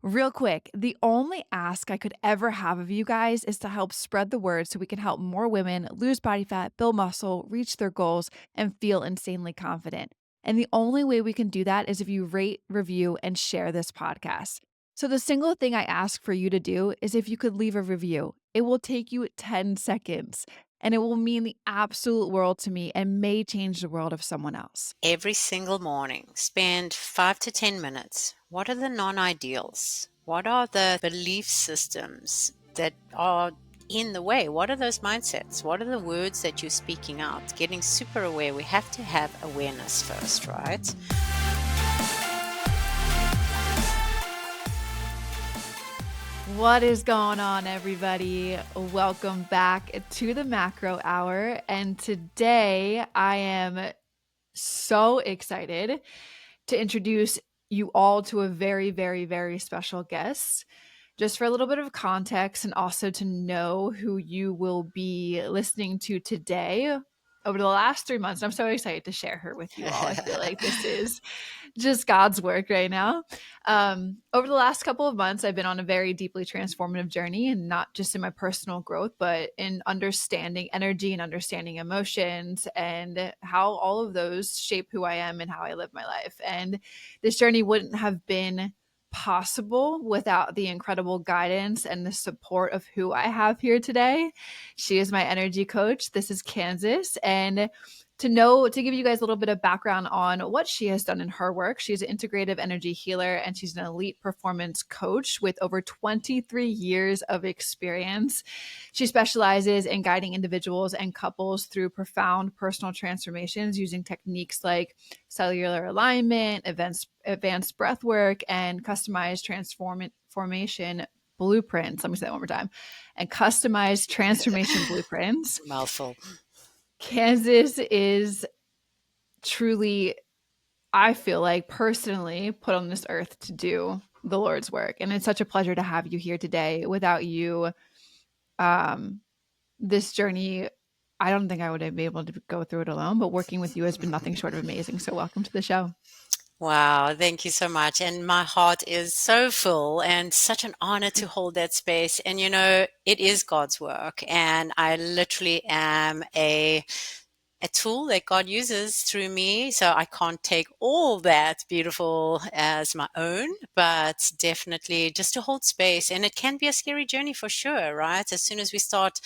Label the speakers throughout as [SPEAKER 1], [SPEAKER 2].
[SPEAKER 1] Real quick, the only ask I could ever have of you guys is to help spread the word so we can help more women lose body fat, build muscle, reach their goals, and feel insanely confident. And the only way we can do that is if you rate, review, and share this podcast. So, the single thing I ask for you to do is if you could leave a review. It will take you 10 seconds and it will mean the absolute world to me and may change the world of someone else.
[SPEAKER 2] Every single morning, spend 5 to 10 minutes. What are the non ideals? What are the belief systems that are in the way? What are those mindsets? What are the words that you're speaking out? Getting super aware. We have to have awareness first, right?
[SPEAKER 1] What is going on, everybody? Welcome back to the Macro Hour. And today I am so excited to introduce you all to a very, very, very special guest. Just for a little bit of context and also to know who you will be listening to today over the last 3 months. I'm so excited to share her with you all. I feel like this is just God's work right now. Over the last couple of months, I've been on a very deeply transformative journey, and not just in my personal growth, but in understanding energy and understanding emotions and how all of those shape who I am and how I live my life. And this journey wouldn't have been possible without the incredible guidance and the support of who I have here today. She is my energy coach. This is Candace. And to give you guys a little bit of background on what she has done in her work, she's an integrative energy healer and she's an elite performance coach with over 23 years of experience. She specializes in guiding individuals and couples through profound personal transformations using techniques like cellular alignment, advanced breath work, and customized transformation blueprints. Let me say that one more time. And customized transformation blueprints.
[SPEAKER 2] Mouthful.
[SPEAKER 1] Kansas is truly, I feel like, personally put on this earth to do the Lord's work. And it's such a pleasure to have you here today. Without you, this journey, I don't think I would have been able to go through it alone, but working with you has been nothing short of amazing. So welcome to the show.
[SPEAKER 2] Wow, thank you so much. And my heart is so full and such an honor to hold that space. And it is God's work. And I literally am a tool that God uses through me. So I can't take all that beautiful as my own, but definitely just to hold space. And it can be a scary journey for sure, right? As soon as we start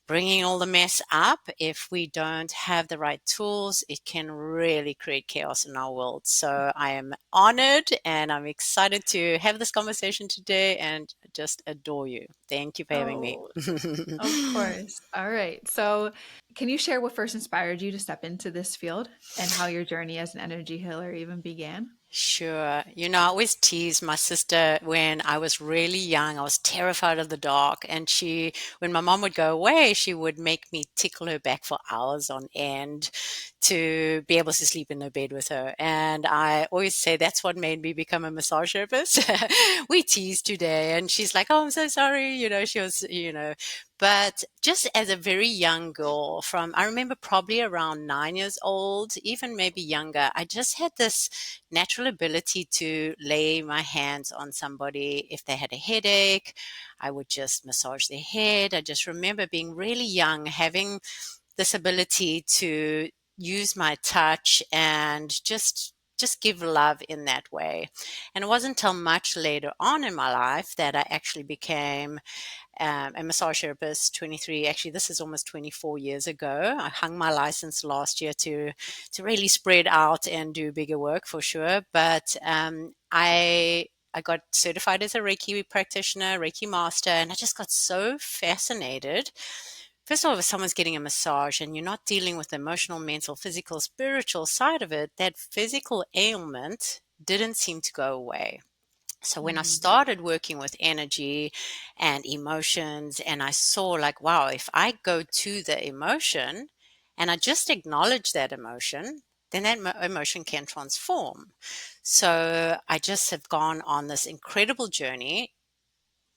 [SPEAKER 2] bringing all the mess up, if we don't have the right tools, it can really create chaos in our world. So I am honored and I'm excited to have this conversation today and just adore you. Thank you for having me.
[SPEAKER 1] Oh, of course. All right. So, can you share what first inspired you to step into this field and how your journey as an energy healer even began?
[SPEAKER 2] Sure. I always teased my sister when I was really young. I was terrified of the dark. And when my mom would go away, she would make me tickle her back for hours on end to be able to sleep in her bed with her. And I always say that's what made me become a massage therapist. We tease today. And she's like, oh, I'm so sorry. She was, but just as a very young girl, I remember probably around 9 years old, even maybe younger, I just had this natural ability to lay my hands on somebody. If they had a headache, I would just massage their head. I just remember being really young, having this ability to use my touch and just give love in that way. And it wasn't until much later on in my life that I actually became a massage therapist. 23, actually this is almost 24 years ago. I hung my license last year to really spread out and do bigger work for sure. But I got certified as a Reiki practitioner, Reiki master, and I just got so fascinated. First of all, if someone's getting a massage and you're not dealing with the emotional, mental, physical, spiritual side of it, that physical ailment didn't seem to go away. So when I
[SPEAKER 1] Mm.
[SPEAKER 2] started working with energy and emotions, and I saw like, wow, if I go to the emotion and I just acknowledge that emotion, then that emotion can transform. So I just have gone on this incredible journey.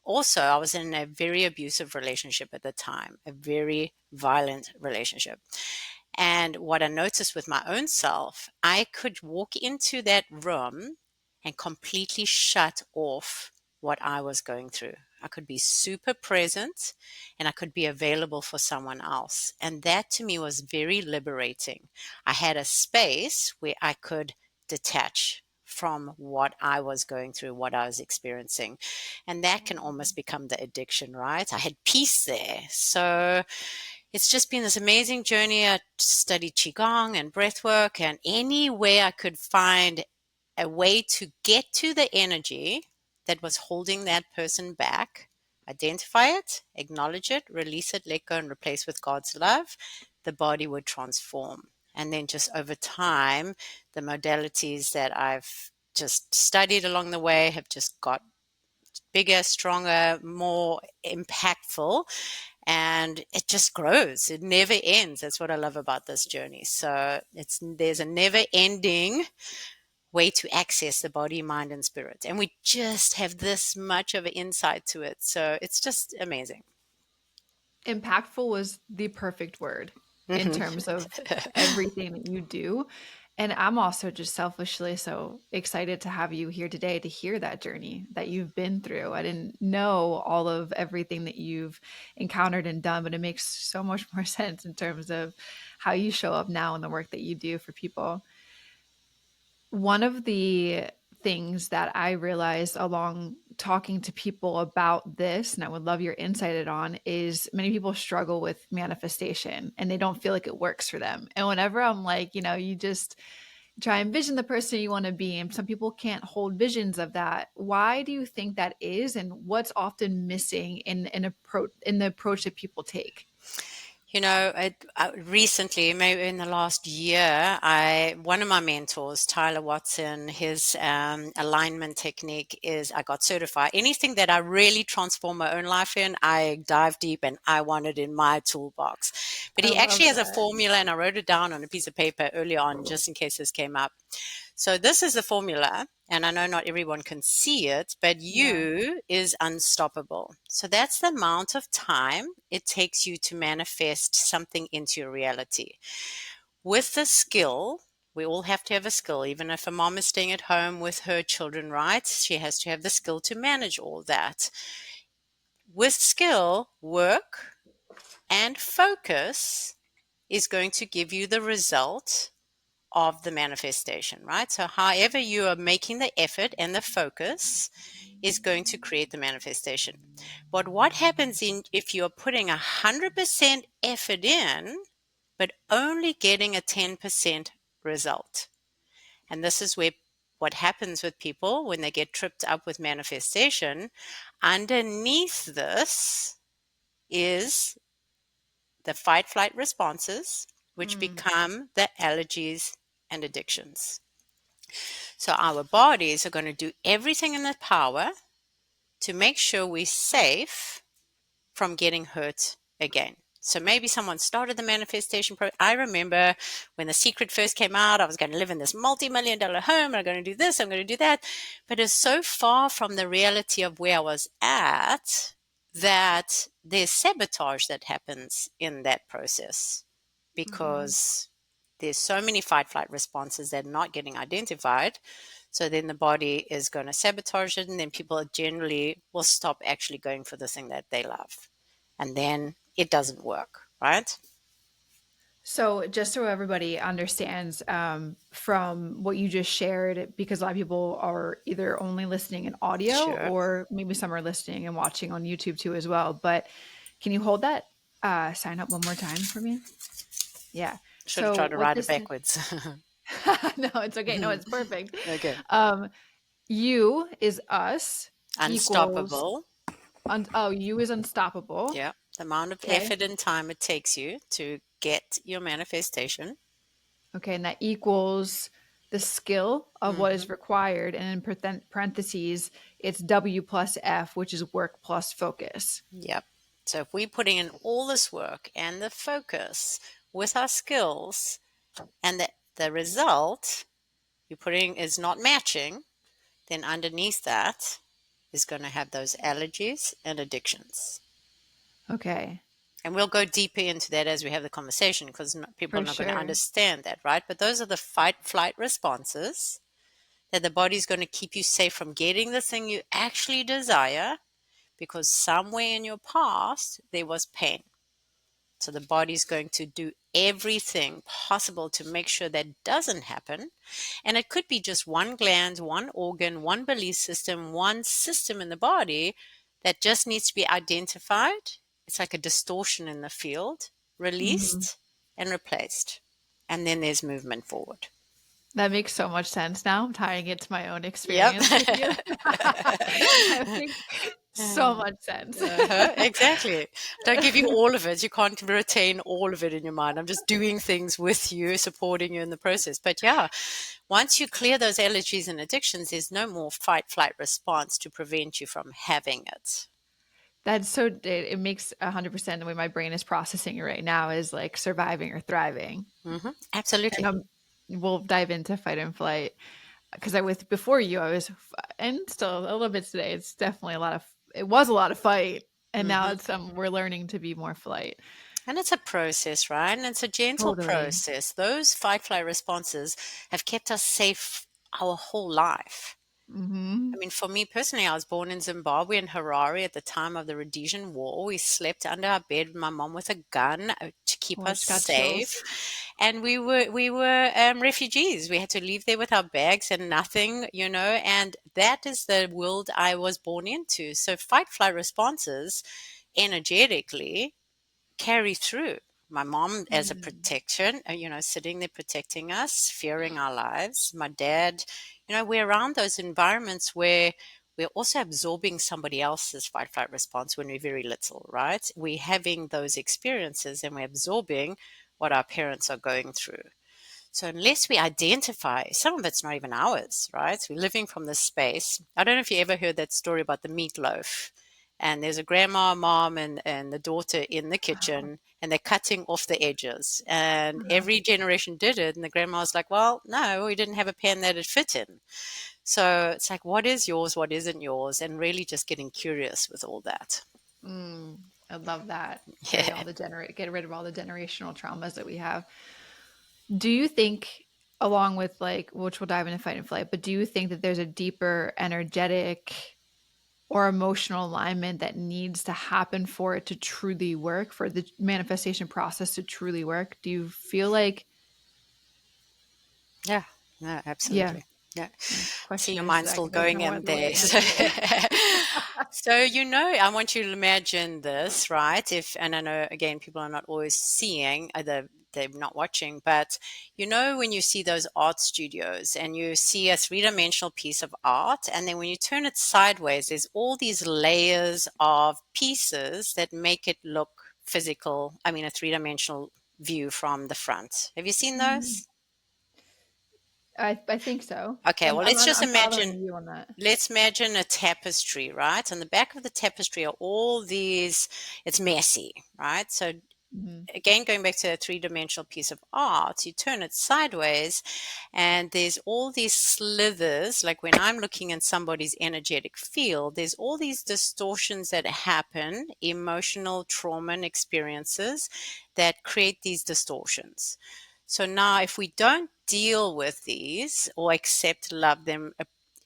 [SPEAKER 2] Also, I was in a very abusive relationship at the time, a very violent relationship. And what I noticed with my own self, I could walk into that room and completely shut off what I was going through. I could be super present and I could be available for someone else. And that to me was very liberating. I had a space where I could detach from what I was going through, what I was experiencing. And that can almost become the addiction, right? I had peace there. So it's just been this amazing journey. I studied Qigong and breathwork, and any way I could find a way to get to the energy that was holding that person back, identify it, acknowledge it, release it, let go, and replace with God's love, the body would transform. And then just over time, the modalities that I've just studied along the way have just got bigger, stronger, more impactful, and it just grows. It never ends. That's what I love about this journey. So there's a never ending way to access the body, mind, and spirit. And we just have this much of an insight to it. So it's just amazing.
[SPEAKER 1] Impactful was the perfect word in
[SPEAKER 2] Hmm.
[SPEAKER 1] terms of everything that you do. And I'm also just selfishly so excited to have you here today to hear that journey that you've been through. I didn't know all of everything that you've encountered and done, but it makes so much more sense in terms of how you show up now in the work that you do for people. One of the things that I realized along talking to people about this, and I would love your insight on, is many people struggle with manifestation and they don't feel like it works for them. And whenever I'm like, you just try and vision the person you want to be, and some people can't hold visions of that. Why do you think that is, and what's often missing in the approach that people take?
[SPEAKER 2] Recently, maybe in the last year, one of my mentors, Tyler Watson, his alignment technique is I got certified. Anything that I really transform my own life in, I dive deep and I want it in my toolbox. But
[SPEAKER 1] I
[SPEAKER 2] he actually
[SPEAKER 1] love
[SPEAKER 2] has a
[SPEAKER 1] that.
[SPEAKER 2] formula, and I wrote it down on a piece of paper early on just in case this came up. So this is the formula, and I know not everyone can see it, but
[SPEAKER 1] Yeah.
[SPEAKER 2] you is unstoppable. So that's the amount of time it takes you to manifest something into your reality. With the skill, we all have to have a skill. Even if a mom is staying at home with her children, right? She has to have the skill to manage all that. With skill, work and focus is going to give you the result of the manifestation, right? So, however, you are making the effort and the focus is going to create the manifestation. But what happens if you're putting 100% effort in, but only getting a 10% result? And this is where what happens with people when they get tripped up with manifestation. Underneath this is the fight flight responses, which
[SPEAKER 1] Mm.
[SPEAKER 2] become the allergies and addictions. So our bodies are going to do everything in their power to make sure we're safe from getting hurt again. So maybe someone started the manifestation I remember when The Secret first came out, I was going to live in this multi-million dollar home, and I'm going to do this, I'm going to do that. But it's so far from the reality of where I was at that there's sabotage that happens in that process
[SPEAKER 1] Mhm.
[SPEAKER 2] because there's so many fight flight responses that are not getting identified. So then the body is going to sabotage it, and then people generally will stop actually going for the thing that they love. And then it doesn't work, right?
[SPEAKER 1] So, just so everybody understands, from what you just shared, because a lot of people are either only listening in audio
[SPEAKER 2] Sure.
[SPEAKER 1] or maybe some are listening and watching on YouTube too as well. But can you hold that sign up one more time for me? Yeah.
[SPEAKER 2] Should have
[SPEAKER 1] So,
[SPEAKER 2] tried to
[SPEAKER 1] what
[SPEAKER 2] write it
[SPEAKER 1] this
[SPEAKER 2] backwards.
[SPEAKER 1] no, it's okay. No, it's perfect.
[SPEAKER 2] Okay.
[SPEAKER 1] Um, you is us equals
[SPEAKER 2] Unstoppable.
[SPEAKER 1] you is unstoppable.
[SPEAKER 2] Yeah. The amount of
[SPEAKER 1] Okay.
[SPEAKER 2] effort and time it takes you to get your manifestation.
[SPEAKER 1] Okay, and that equals the skill of what is
[SPEAKER 2] Hmm.
[SPEAKER 1] required. And in parentheses, it's W plus F, which is work plus focus.
[SPEAKER 2] Yep. So if we're putting in all this work and the focus with our skills, and the result you're putting is not matching, then underneath that is going to have those allergies and addictions.
[SPEAKER 1] Okay,
[SPEAKER 2] And we'll go deeper into that as we have the conversation because people are
[SPEAKER 1] for
[SPEAKER 2] not going to
[SPEAKER 1] sure.
[SPEAKER 2] understand that, right? But those are the fight flight responses that the body's going to keep you safe from getting the thing you actually desire because somewhere in your past there was pain. So the body's going to do everything possible to make sure that doesn't happen. And it could be just one gland, one organ, one belief system, one system in the body that just needs to be identified. It's like a distortion in the field,
[SPEAKER 1] Mhm.
[SPEAKER 2] released and replaced. And then there's movement forward.
[SPEAKER 1] That makes so much sense now. I'm tying it to my own
[SPEAKER 2] Yep.
[SPEAKER 1] experience with you. That makes so much sense.
[SPEAKER 2] Exactly. Don't give you all of it. You can't retain all of it in your mind. I'm just doing things with you, supporting you in the process. But yeah, once you clear those allergies and addictions, there's no more fight, flight response to prevent you from having it.
[SPEAKER 1] That's so it makes 100% the way my brain is processing it right now is like surviving or thriving. And
[SPEAKER 2] Absolutely.
[SPEAKER 1] we'll dive into fight and flight because I with before you I was and still a little bit today. It's definitely a lot of it was a lot of fight, and now
[SPEAKER 2] hmm
[SPEAKER 1] it's we're learning to be more flight.
[SPEAKER 2] And it's a process, right? And it's a gentle
[SPEAKER 1] Totally.
[SPEAKER 2] process. Those fight, flight responses have kept us safe our whole life. I
[SPEAKER 1] Hmm.
[SPEAKER 2] mean, for me personally, I was born in Zimbabwe in Harare at the time of the Rhodesian War. We slept under our bed with my mom with a gun to keep
[SPEAKER 1] Oh, I
[SPEAKER 2] us
[SPEAKER 1] just got chills.
[SPEAKER 2] safe, and we were refugees. We had to leave there with our bags and nothing, and that is the world I was born into. So fight flight responses energetically carry through. My mom as a
[SPEAKER 1] Mm.
[SPEAKER 2] protection, sitting there protecting us, fearing our lives. My dad, we're around those environments where we're also absorbing somebody else's fight flight response when we're very little, right? We're having those experiences and we're absorbing what our parents are going through. So unless we identify, some of it's not even ours, right? We're living from this space. I don't know if you ever heard that story about the meatloaf. And there's a grandma, mom, and the daughter in the kitchen, and they're cutting off the edges. And
[SPEAKER 1] Uh-huh.
[SPEAKER 2] every generation did it. And the grandma's like, well, no, we didn't have a pan that it fit in. So it's like, what is yours? What isn't yours? And really just getting curious with all that.
[SPEAKER 1] Mm, I love that.
[SPEAKER 2] Yeah.
[SPEAKER 1] Get rid of all the generational traumas that we have. Do you think, along with like, which we'll dive into fight and flight, but do you think that there's a deeper energetic or emotional alignment that needs to happen for it to truly work, for the manifestation process to truly work? Do you feel like,
[SPEAKER 2] Yeah. No,
[SPEAKER 1] yeah,
[SPEAKER 2] absolutely. Yeah. See
[SPEAKER 1] question
[SPEAKER 2] your
[SPEAKER 1] is
[SPEAKER 2] mind
[SPEAKER 1] that
[SPEAKER 2] still
[SPEAKER 1] because I don't
[SPEAKER 2] going
[SPEAKER 1] know
[SPEAKER 2] in
[SPEAKER 1] the way
[SPEAKER 2] there.
[SPEAKER 1] to answer it.
[SPEAKER 2] So, I want you to imagine this, right? And I know again, people are not always seeing, either they're not watching, but when you see those art studios and you see a three-dimensional piece of art, and then when you turn it sideways, there's all these layers of pieces that make it look physical. I mean, a three-dimensional view from the front. Have you seen
[SPEAKER 1] Mhm.
[SPEAKER 2] those?
[SPEAKER 1] I think so.
[SPEAKER 2] Okay, well,
[SPEAKER 1] I'm following you on that.
[SPEAKER 2] let's imagine a tapestry, right? On the back of the tapestry are all these, it's messy, right? So
[SPEAKER 1] Mhm.
[SPEAKER 2] again, going back to a three-dimensional piece of art, you turn it sideways and there's all these slithers. Like when I'm looking in somebody's energetic field, there's all these distortions that happen, emotional trauma and experiences that create these distortions. So now, if we don't deal with these or accept, love them,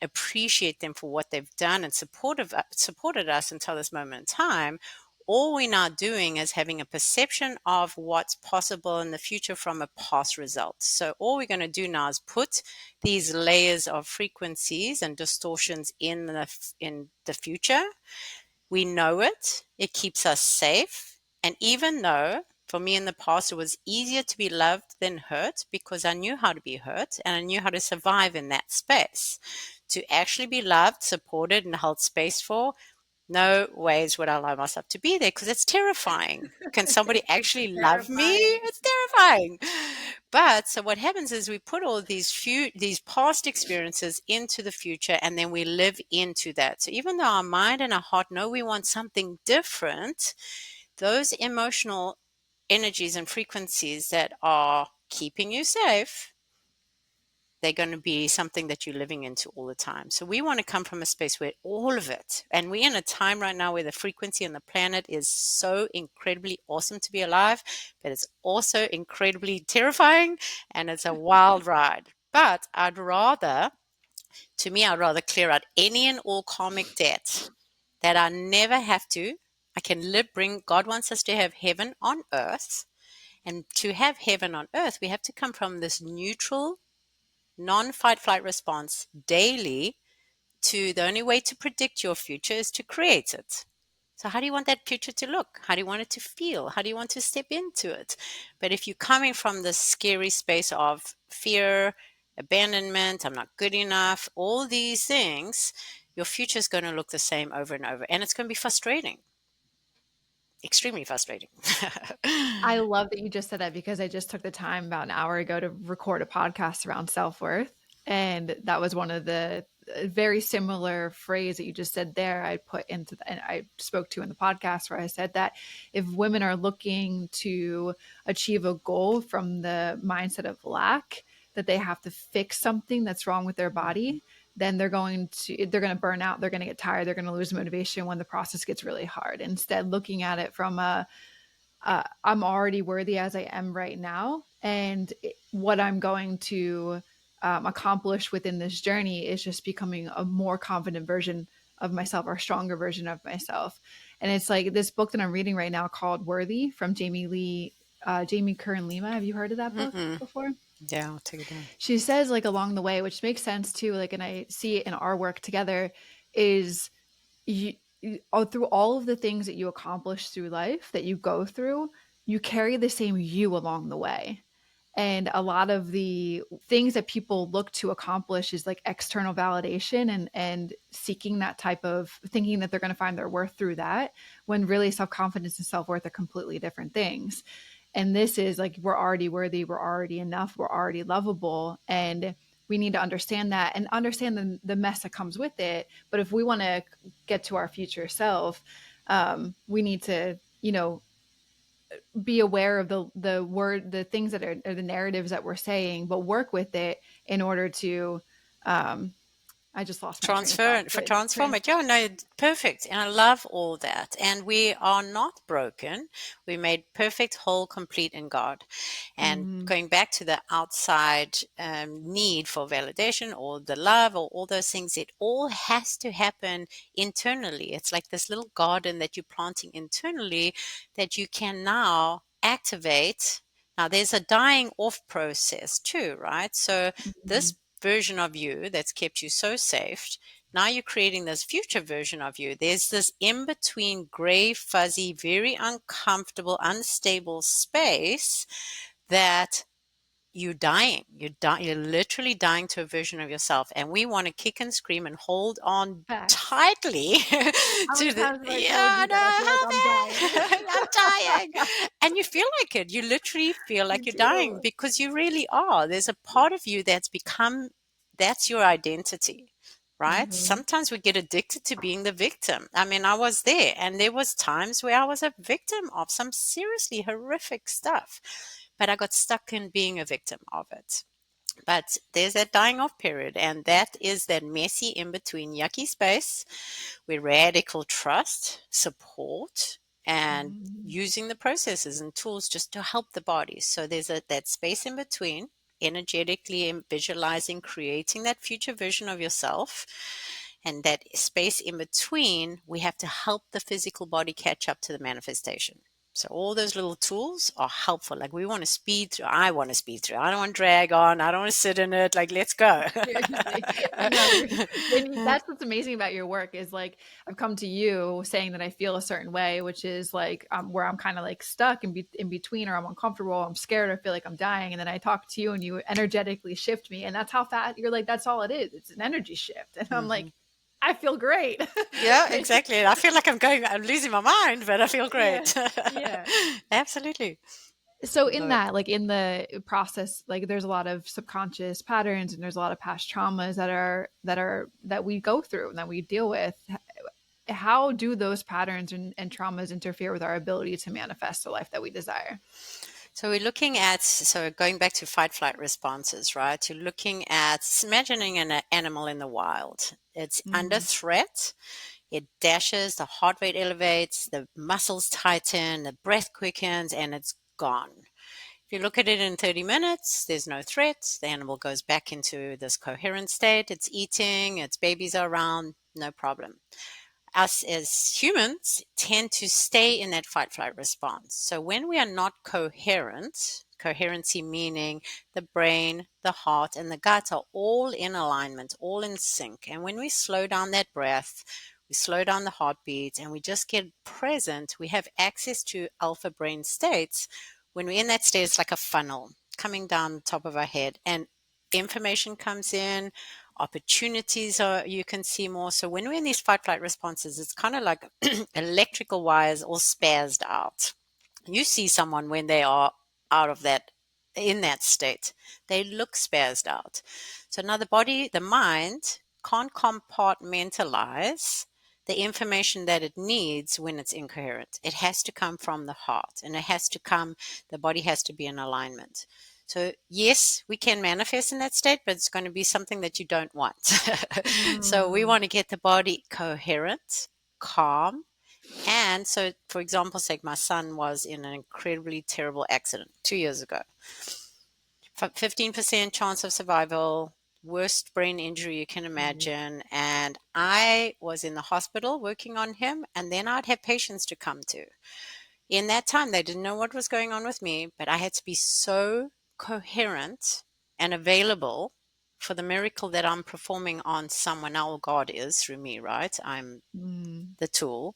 [SPEAKER 2] appreciate them for what they've done and supported us until this moment in time, all we're now doing is having a perception of what's possible in the future from a past result. So all we're going to do now is put these layers of frequencies and distortions in the future. We know it. It keeps us safe. And even though for me in the past, it was easier to be loved than hurt because I knew how to be hurt and I knew how to survive in that space. To actually be loved, supported, and held space for, no ways would I allow myself to be there because it's terrifying. Can somebody actually love me?
[SPEAKER 1] Terrifying.
[SPEAKER 2] It's terrifying. But so what happens is we put all these past experiences into the future and then we live into that. So even though our mind and our heart know we want something different, those emotional energies and frequencies that are keeping you safe, they're going to be something that you're living into all the time. So we want to come from a space where all of it, and we're in a time right now where the frequency on the planet is so incredibly awesome to be alive, but it's also incredibly terrifying and it's a wild ride. But I'd rather To me, I'd rather clear out any and all karmic debt that I never have to. I can live, bring, God wants us to have heaven on earth. And to have heaven on earth, we have to come from this neutral, non fight flight response daily to the only way to predict your future is to create it. So, how do you want that future to look? How do you want it to feel? How do you want to step into it? But if you're coming from this scary space of fear, abandonment, I'm not good enough, all these things, your future is going to look the same over and over. And it's going to be frustrating, extremely frustrating.
[SPEAKER 1] I love that you just said that because I just took the time about an hour ago to record a podcast around self-worth. And that was one of the very similar phrase that you just said there. I put into and I spoke to in the podcast where I said that if women are looking to achieve a goal from the mindset of lack, that they have to fix something that's wrong with their body, then they're going to burn out, they're going to get tired, they're going to lose motivation when the process gets really hard. Instead, looking at it from a I'm already worthy as I am right now. And what I'm going to accomplish within this journey is just becoming a more confident version of myself or a stronger version of myself. And it's like this book that I'm reading right now called Worthy from Jamie Kern Lima. Have you heard of that book
[SPEAKER 2] Mm-mm.
[SPEAKER 1] before?
[SPEAKER 2] Yeah, I'll take it down.
[SPEAKER 1] She says like along the way, which makes sense too, like, and I see it in our work together, is through all of the things that you accomplish through life that you go through, you carry the same you along the way. And a lot of the things that people look to accomplish is like external validation and seeking that type of thinking that they're going to find their worth through that, when really self-confidence and self-worth are completely different things. And this is like, we're already worthy, we're already enough, we're already lovable. And we need to understand that and understand the mess that comes with it. But if we want to get to our future self, we need to, be aware of the things that are the narratives that we're saying, but work with it in order to, I just lost my train of
[SPEAKER 2] Transfer
[SPEAKER 1] thought,
[SPEAKER 2] it for
[SPEAKER 1] but
[SPEAKER 2] transform it. Yeah, no, perfect. And I love all that. And we are not broken. We made perfect, whole, complete in God. And
[SPEAKER 1] Mhm.
[SPEAKER 2] going back to the outside need for validation or the love or all those things, it all has to happen internally. It's like this little garden that you're planting internally that you can now activate. Now, there's a dying off process too, right? So,
[SPEAKER 1] Mhm.
[SPEAKER 2] this version of you that's kept you so safe, now you're creating this future version of you. There's this in between gray, fuzzy, very uncomfortable, unstable space that you're dying. You're literally dying to a version of yourself. And we want to kick and scream and hold on
[SPEAKER 1] Facts.
[SPEAKER 2] tightly
[SPEAKER 1] How
[SPEAKER 2] to
[SPEAKER 1] many
[SPEAKER 2] the,
[SPEAKER 1] times have I told
[SPEAKER 2] yeah,
[SPEAKER 1] you
[SPEAKER 2] no,
[SPEAKER 1] that I feel like I'm dying?
[SPEAKER 2] how there, I'm dying. And you feel like it. You literally feel
[SPEAKER 1] You
[SPEAKER 2] like you're dying
[SPEAKER 1] do.
[SPEAKER 2] because you really are. There's a part of you that's your identity. Right?
[SPEAKER 1] Mhm.
[SPEAKER 2] Sometimes we get addicted to being the victim. I mean, I was there, and there was times where I was a victim of some seriously horrific stuff, but I got stuck in being a victim of it. But there's that dying off period, and that is that messy in between yucky space where radical trust, support, and
[SPEAKER 1] Mhm.
[SPEAKER 2] using the processes and tools just to help the body. So there's that space in between, energetically visualizing, creating that future version of yourself. And that space in between, we have to help the physical body catch up to the manifestation. So all those little tools are helpful. Like we want to speed through. I want to speed through. I don't want to drag on. I don't want to sit in it. Like let's go.
[SPEAKER 1] Seriously. I know. That's what's amazing about your work is like I've come to you saying that I feel a certain way, which is like where I'm kind of like stuck in between, or I'm uncomfortable, I'm scared, I feel like I'm dying, and then I talk to you and you energetically shift me, and that's how fast you're like. That's all it is. It's an energy shift, and I'm
[SPEAKER 2] Hmm.
[SPEAKER 1] like, I feel great.
[SPEAKER 2] Yeah, exactly. I feel like I'm losing my mind, but I feel
[SPEAKER 1] Yeah,
[SPEAKER 2] great.
[SPEAKER 1] yeah.
[SPEAKER 2] Absolutely.
[SPEAKER 1] So in
[SPEAKER 2] Love it.
[SPEAKER 1] that, like in the process, like there's a lot of subconscious patterns and there's a lot of past traumas that we go through and that we deal with. How do those patterns and traumas interfere with our ability to manifest the life that we desire?
[SPEAKER 2] So we're looking at, so going back to fight flight responses, right? You're looking at imagining an animal in the wild. It's under
[SPEAKER 1] Mm,
[SPEAKER 2] threat. It dashes, the heart rate elevates, the muscles tighten, the breath quickens, and it's gone. If you look at it in 30 minutes, there's no threat. The animal goes back into this coherent state. It's eating, its babies are around, no problem. Us as humans tend to stay in that fight flight response. So when we are not coherent, coherency meaning the brain, the heart, and the gut are all in alignment, all in sync. And when we slow down that breath, we slow down the heartbeat, and we just get present, we have access to alpha brain states. When we're in that state, it's like a funnel coming down the top of our head, and information comes in, opportunities are you can see more. So when we're in these fight flight responses, it's kind of like electrical wires all spazzed out. You see someone when they are out of that, in that state, they look spazzed out. So now the mind can't compartmentalize the information that it needs when it's incoherent. It has to come from the heart, and it has to come, the body has to be in alignment. So yes, we can manifest in that state, but it's going to be something that you don't want. So we
[SPEAKER 1] Mm.
[SPEAKER 2] want to get the body coherent, calm. And so, for example, sake, my son was in an incredibly terrible accident 2 years ago. 15% chance of survival, worst brain injury you can
[SPEAKER 1] Mm.
[SPEAKER 2] imagine. And I was in the hospital working on him, and then I'd have patients to come to. In that time, they didn't know what was going on with me, but I had to be so coherent and available for the miracle that I'm performing on someone else. God is through me, right? I'm
[SPEAKER 1] Mm.
[SPEAKER 2] the tool.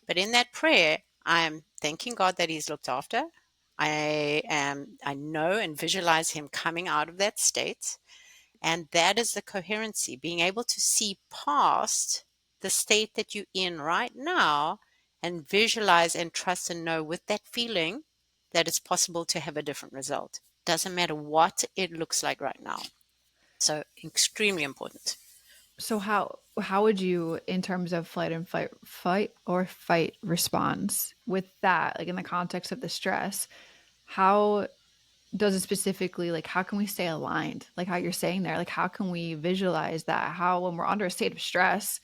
[SPEAKER 2] But in that prayer, I'm thanking God that He's looked after. I know and visualize Him coming out of that state. And that is the coherency, being able to see past the state that you're in right now and visualize and trust and know with that feeling that it's possible to have a different result. Doesn't matter what it looks like right now. So extremely important.
[SPEAKER 1] So how would you, in terms of fight or fight response with that, like in the context of the stress, how does it specifically, like how can we stay aligned? Like how you're saying there, like how can we visualize that? How, when we're under a state of stress,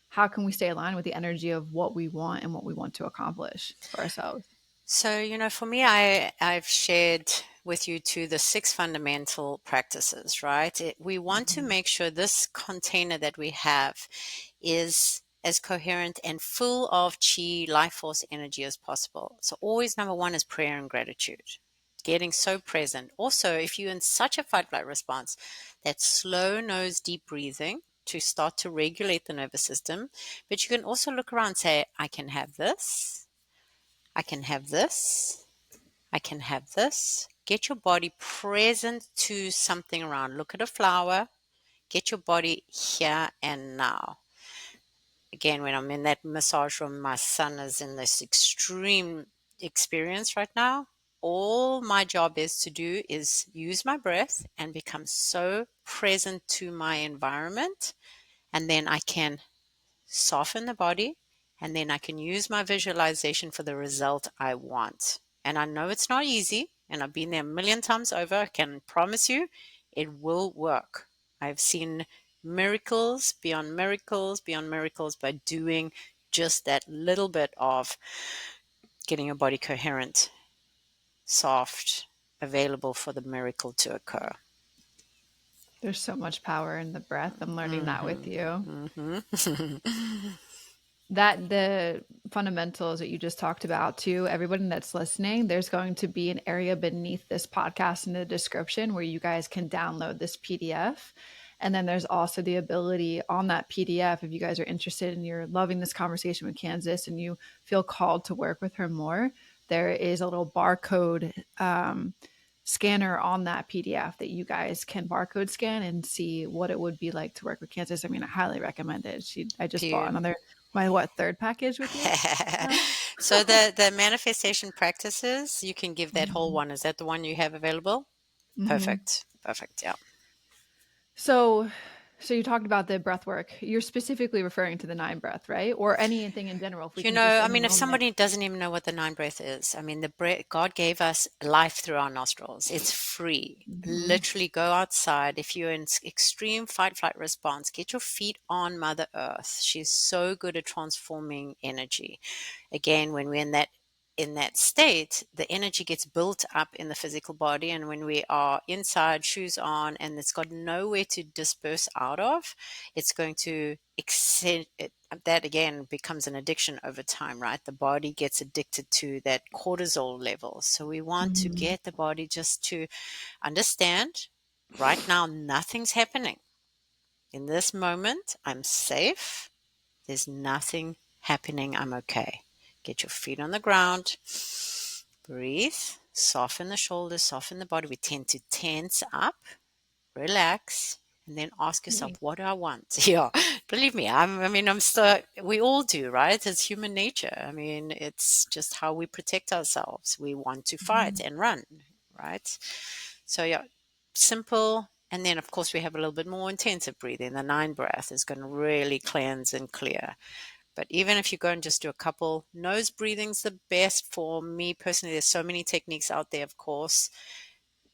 [SPEAKER 1] how can we stay aligned with the energy of what we want and what we want to accomplish for ourselves?
[SPEAKER 2] So, for me, I've shared with you too the six fundamental practices, right? We want to
[SPEAKER 1] Mhm.
[SPEAKER 2] make sure this container that we have is as coherent and full of chi, life force energy as possible. So, always number one is prayer and gratitude. Getting so present. Also, if you're in such a fight flight response, that slow nose, deep breathing to start to regulate the nervous system. But you can also look around and say, I can have this. I can have this. I can have this. Get your body present to something around. Look at a flower. Get your body here and now. Again, when I'm in that massage room, my son is in this extreme experience right now. All my job is to do is use my breath and become so present to my environment. And then I can soften the body, and then I can use my visualization for the result I want. And I know it's not easy, and I've been there a million times over. I can promise you it will work. I've seen miracles beyond miracles by doing just that little bit of getting your body coherent, soft, available for the miracle to occur.
[SPEAKER 1] There's so much power in the breath. I'm learning that with you. That the fundamentals that you just talked about too, everybody that's listening, there's going to be an area beneath this podcast in the description where you guys can download this PDF. And then there's also the ability on that PDF, if you guys are interested and you're loving this conversation with Kansas and you feel called to work with her more, there is a little barcode scanner on that PDF that you guys can barcode scan and see what it would be like to work with Kansas. I mean, I highly recommend it. I just bought
[SPEAKER 2] Pew.
[SPEAKER 1] another, my what, third package with you now?
[SPEAKER 2] So the manifestation practices, you can give that whole
[SPEAKER 1] Mhm.
[SPEAKER 2] one. Is that the one you have available?
[SPEAKER 1] Mhm.
[SPEAKER 2] Perfect. Perfect. Yeah.
[SPEAKER 1] So, so you talked about the breath work. You're specifically referring to the nine breath, right? Or anything in general, if we can just
[SPEAKER 2] I
[SPEAKER 1] in the
[SPEAKER 2] mean, if
[SPEAKER 1] moment.
[SPEAKER 2] somebody doesn't even know what the nine breath is, I mean, the breath, God gave us life through our nostrils. It's free.
[SPEAKER 1] Mhm.
[SPEAKER 2] Literally go outside. If you're in extreme fight flight response, get your feet on Mother Earth. She's so good at transforming energy. Again, when we're in that in that state, the energy gets built up in the physical body. And when we are inside, shoes on, and it's got nowhere to disperse out of, it's going to extend it. That again becomes an addiction over time, right? The body gets addicted to that cortisol level. So we want to
[SPEAKER 1] Mhm.
[SPEAKER 2] get the body just to understand right now, nothing's happening. In this moment, I'm safe. There's nothing happening. I'm okay. Get your feet on the ground. Breathe. Soften the shoulders, soften the body. We tend to tense up, relax, and then ask yourself,
[SPEAKER 1] Right.
[SPEAKER 2] what do I want? Yeah, believe me, I'm still, we all do, right? It's human nature. I mean, it's just how we protect ourselves. We want to fight
[SPEAKER 1] Mhm.
[SPEAKER 2] and run, right? So, yeah, simple. And then, of course, we have a little bit more intensive breathing. The 9 breath is going to really cleanse and clear. But even if you go and just do a couple, nose breathing's the best for me personally. There's so many techniques out there, of course.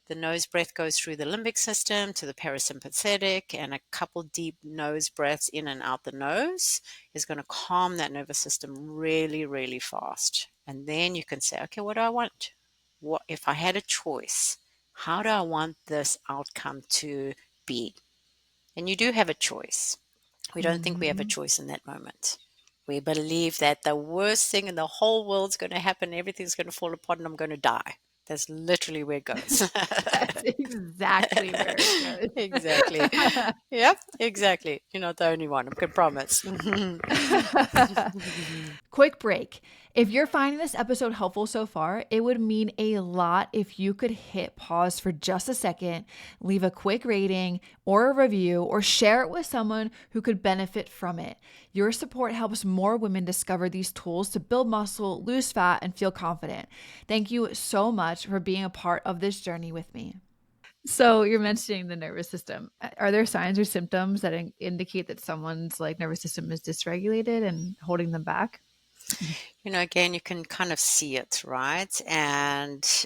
[SPEAKER 2] The nose breath goes through the limbic system to the parasympathetic, and a couple deep nose breaths in and out the nose is going to calm that nervous system really, really fast. And then you can say, okay, what do I want? What if I had a choice? How do I want this outcome to be? And you do have a choice. We don't think we have a
[SPEAKER 1] Mhm.
[SPEAKER 2] choice in that moment. We believe that the worst thing in the whole world's going to happen, everything's going to fall apart, and I'm going to die. That's literally where it goes.
[SPEAKER 1] That's exactly where it goes.
[SPEAKER 2] Exactly. Yep, exactly. You're not the only one, I can promise.
[SPEAKER 1] Quick break. If you're finding this episode helpful so far, it would mean a lot if you could hit pause for just a second, leave a quick rating or a review, or share it with someone who could benefit from it. Your support helps more women discover these tools to build muscle, lose fat, and feel confident. Thank you so much for being a part of this journey with me. So you're mentioning the nervous system. Are there signs or symptoms that indicate that someone's like nervous system is dysregulated and holding them back?
[SPEAKER 2] Again, you can kind of see it, right? And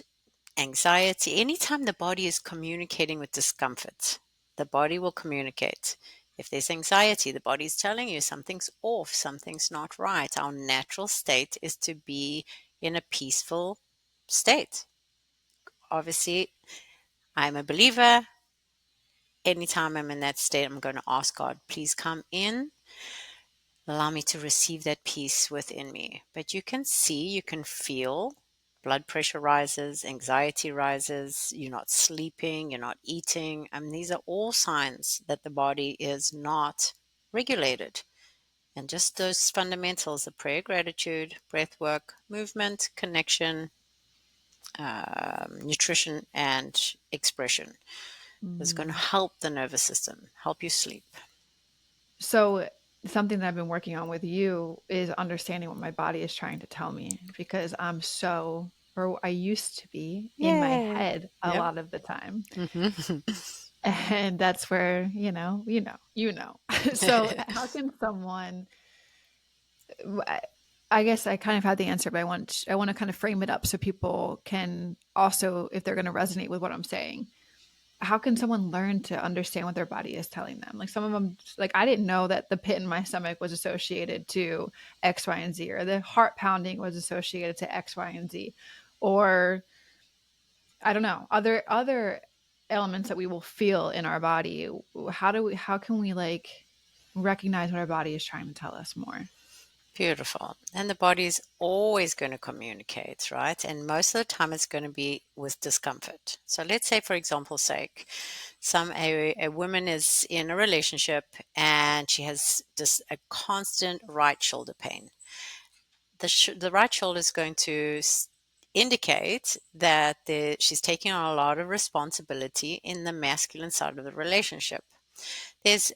[SPEAKER 2] anxiety, anytime the body is communicating with discomfort, the body will communicate. If there's anxiety, the body's telling you something's off, something's not right. Our natural state is to be in a peaceful state. Obviously, I'm a believer. Anytime I'm in that state, I'm going to ask God, please come in. Allow me to receive that peace within me. But you can see, you can feel blood pressure rises, anxiety rises, you're not sleeping, you're not eating. These are all signs that the body is not regulated. And just those fundamentals of prayer, gratitude, breath work, movement, connection, nutrition, and expression is going to
[SPEAKER 1] Mm.
[SPEAKER 2] help the nervous system, help you sleep.
[SPEAKER 1] So something that I've been working on with you is understanding what my body is trying to tell me because or I used to be in my
[SPEAKER 2] Yay.
[SPEAKER 1] head a
[SPEAKER 2] Yep.
[SPEAKER 1] lot of the time.
[SPEAKER 2] Hmm.
[SPEAKER 1] And that's where, you know. So how can someone I I guess I kind of had the answer, but I want to kind of frame it up so people can also, if they're going to resonate with what I'm saying, how can someone learn to understand what their body is telling them? Like some of them, like I didn't know that the pit in my stomach was associated to X, Y, and Z, or the heart pounding was associated to X, Y, and Z, or I don't know, other elements that we will feel in our body. How can we like recognize what our body is trying to tell us more?
[SPEAKER 2] Beautiful. And the body is always going to communicate, right? And most of the time it's going to be with discomfort. So let's say, for example's sake, a woman is in a relationship and she has just a constant right shoulder pain. The right shoulder is going to indicate that she's taking on a lot of responsibility in the masculine side of the relationship. There's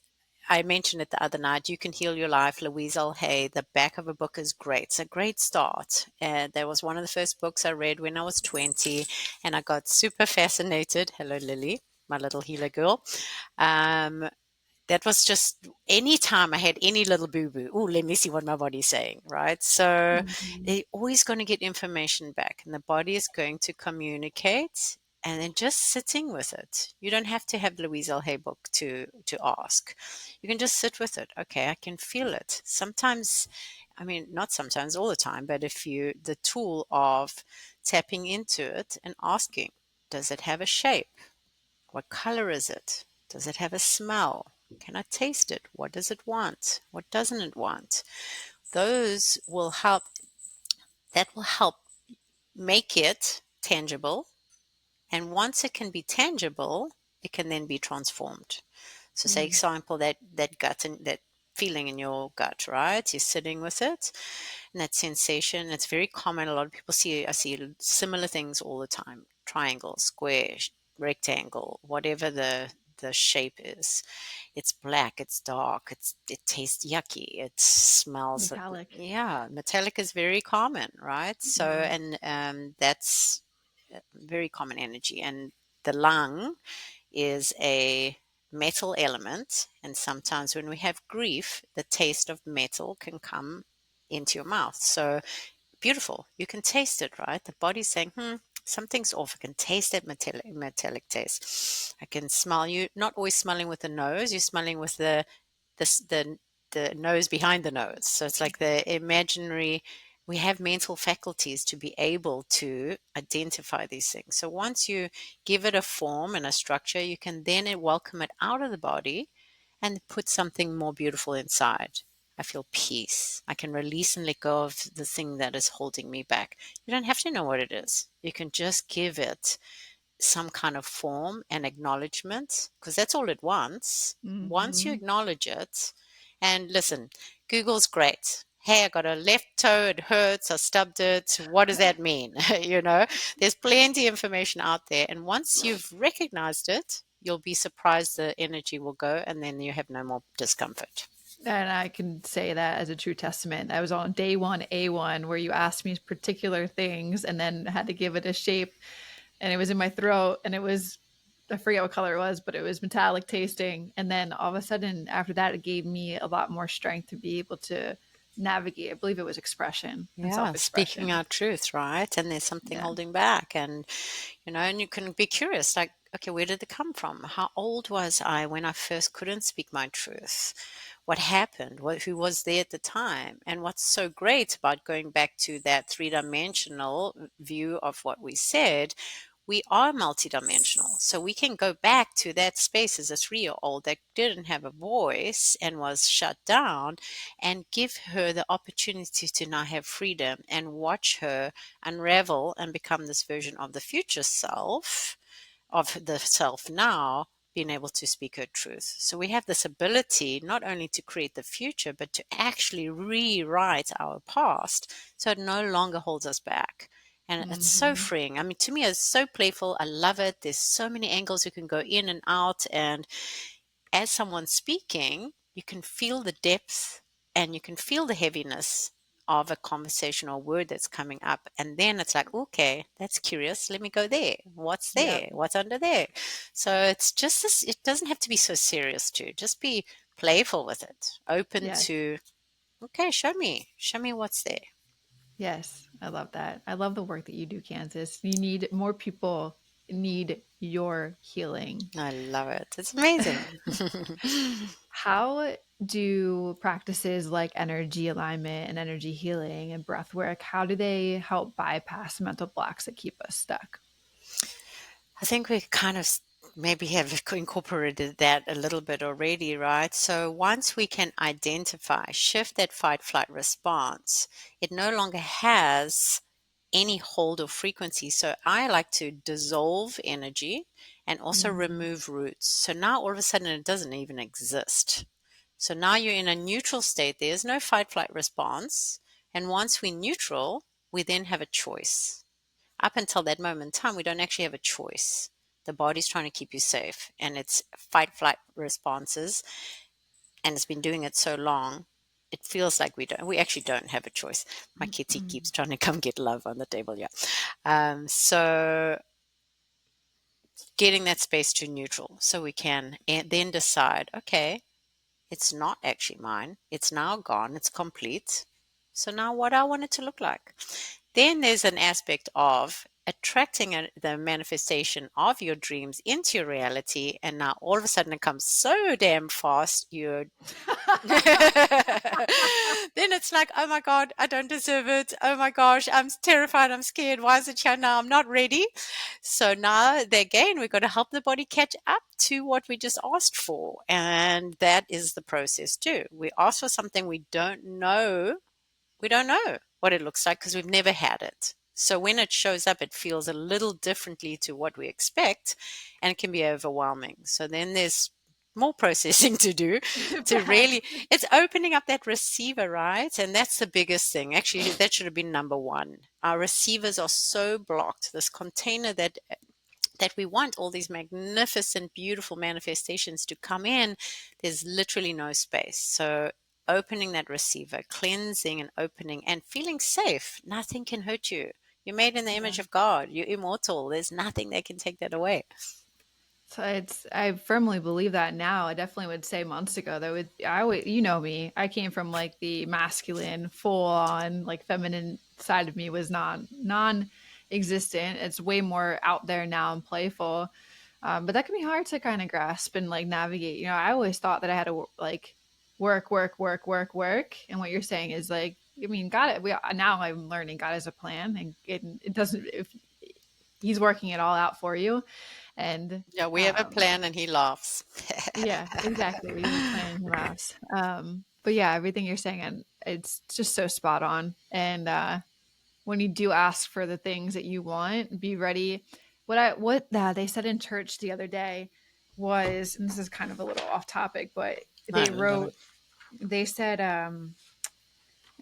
[SPEAKER 2] I mentioned it the other night. You Can Heal Your Life, Louise L. Hay. The back of a book is great. It's a great start. And that was one of the first books I read when I was 20, and I got super fascinated. Hello, Lily, my little healer girl. Um, that was just any time I had any little boo boo. Oh, let me see what my body's saying, right? So
[SPEAKER 1] Mhm.
[SPEAKER 2] they're always going to get information back, and the body is going to communicate. And then just sitting with it. You don't have to have the Louise L. Hay book to ask. You can just sit with it. Okay, I can feel it. Sometimes I mean, not sometimes, all the time, but if you, the tool of tapping into it and asking, does it have a shape? What color is it? Does it have a smell? Can I taste it? What does it want? What doesn't it want? Those will help, that will help make it tangible. And once it can be tangible, it can then be transformed. So say
[SPEAKER 1] Mm.
[SPEAKER 2] example, that gut and that feeling in your gut, right? You're sitting with it and that sensation. It's very common. A lot of people see, I see similar things all the time. Triangle, square, rectangle, whatever the shape is. It's black, it's dark, it tastes yucky, it smells,
[SPEAKER 1] Metallic.
[SPEAKER 2] yeah, metallic is very common, right? So,
[SPEAKER 1] Yeah.
[SPEAKER 2] and that's very common energy. And the lung is a metal element, and sometimes when we have grief, the taste of metal can come into your mouth. So beautiful. You can taste it, right? The body's saying, something's off. I can taste that metallic taste. I can smell you, not always smelling with the nose, you're smelling with the, the nose behind the nose. So it's like the imaginary, we have mental faculties to be able to identify these things. So once you give it a form and a structure, you can then welcome it out of the body and put something more beautiful inside. I feel peace. I can release and let go of the thing that is holding me back. You don't have to know what it is. You can just give it some kind of form and acknowledgement because that's all it wants. Once you
[SPEAKER 1] Hmm.
[SPEAKER 2] acknowledge it, and listen, Google's great. Hey, I got a left toe, it hurts, I stubbed it. What does that mean? There's plenty of information out there. And once you've recognized it, you'll be surprised the energy will go and then you have no more discomfort.
[SPEAKER 1] And I can say that as a true testament. I was on day one, A1, where you asked me particular things and then had to give it a shape. And it was in my throat and it was, I forget what color it was, but it was metallic tasting. And then all of a sudden, after that, it gave me a lot more strength to be able to navigate. I believe it was expression and self
[SPEAKER 2] Yeah, speaking
[SPEAKER 1] expression.
[SPEAKER 2] our truth, right? And there's something
[SPEAKER 1] Yeah.
[SPEAKER 2] holding back. And you can be curious, like, okay, where did it come from? How old was I when I first couldn't speak my truth? What happened? Who was there at the time? And what's so great about going back to that three-dimensional view of what we said, we are multidimensional. So we can go back to that space as a 3-year-old that didn't have a voice and was shut down and give her the opportunity to now have freedom and watch her unravel and become this version of the future self, of the self now, being able to speak her truth. So we have this ability not only to create the future, but to actually rewrite our past so it no longer holds us back. And it's so
[SPEAKER 1] Hmm.
[SPEAKER 2] freeing. I mean, to me, it's so playful. I love it. There's so many angles you can go in and out. And as someone speaking, you can feel the depth and you can feel the heaviness of a conversation or word that's coming up. And then it's like, okay, that's curious. Let me go there. What's
[SPEAKER 1] Yep.
[SPEAKER 2] there? What's under there? So it's just this, it doesn't have to be so serious too. Just be playful with it, open
[SPEAKER 1] Yes.
[SPEAKER 2] to, okay, show me what's there.
[SPEAKER 1] Yes. I love that. I love the work that you do, Kansas. You need more people need your healing.
[SPEAKER 2] I love it. It's amazing.
[SPEAKER 1] How do practices like energy alignment and energy healing and breath work, how do they help bypass mental blocks that keep us stuck?
[SPEAKER 2] I think we kind of maybe have incorporated that a little bit already, right? So once we can identify, shift that fight flight response, it no longer has any hold of frequency. So I like to dissolve energy and also
[SPEAKER 1] Mm.
[SPEAKER 2] remove roots. So now all of a sudden it doesn't even exist. So now you're in a neutral state. There's no fight flight response. And once we're neutral, we then have a choice. Up until that moment in time, we don't actually have a choice. The body's trying to keep you safe, and it's fight flight responses, and it's been doing it so long. It feels like we actually don't have a choice. My kitty keeps
[SPEAKER 1] Mm.
[SPEAKER 2] trying to come get love on the table. Yeah. So getting that space to neutral so we can then decide, okay, it's not actually mine. It's now gone. It's complete. So now what I want it to look like. Then there's an aspect of attracting the manifestation of your dreams into your reality. And now all of a sudden it comes so damn fast, you're then it's like, oh my God, I don't deserve it. Oh my gosh, I'm terrified. I'm scared. Why is it here now? I'm not ready. So now, again, we've got to help the body catch up to what we just asked for. And that is the process too. We ask for something we don't know what it looks like because we've never had it. So when it shows up, it feels a little differently to what we expect and it can be overwhelming. So then there's more processing to do to
[SPEAKER 1] Facts.
[SPEAKER 2] really, it's opening up that receiver, right? And that's the biggest thing. Actually, that should have been number one. Our receivers are so blocked. This container that we want all these magnificent, beautiful manifestations to come in, there's literally no space. So opening that receiver, cleansing and opening and feeling safe. Nothing can hurt you. You're made in the image
[SPEAKER 1] Yeah.
[SPEAKER 2] of God. You're immortal. There's nothing that can take that away.
[SPEAKER 1] So I firmly believe that now. I definitely would say months ago that would I would you know me. I came from like the masculine, full on like feminine side of me was non existent. It's way more out there now and playful. But that can be hard to kind of grasp and like navigate. I always thought that I had to like work, work, work, work, work. And what you're saying is like, I mean, God, now I'm learning God has a plan, and it doesn't if He's working it all out for you. And
[SPEAKER 2] Yeah, we have a plan and he laughs.
[SPEAKER 1] yeah, exactly. We have a plan in laughs. But yeah, everything you're saying, and it's just so spot on. And when you do ask for the things that you want, be ready. What they said in church the other day was, and this is kind of a little off topic, but
[SPEAKER 2] I love it.
[SPEAKER 1] they said,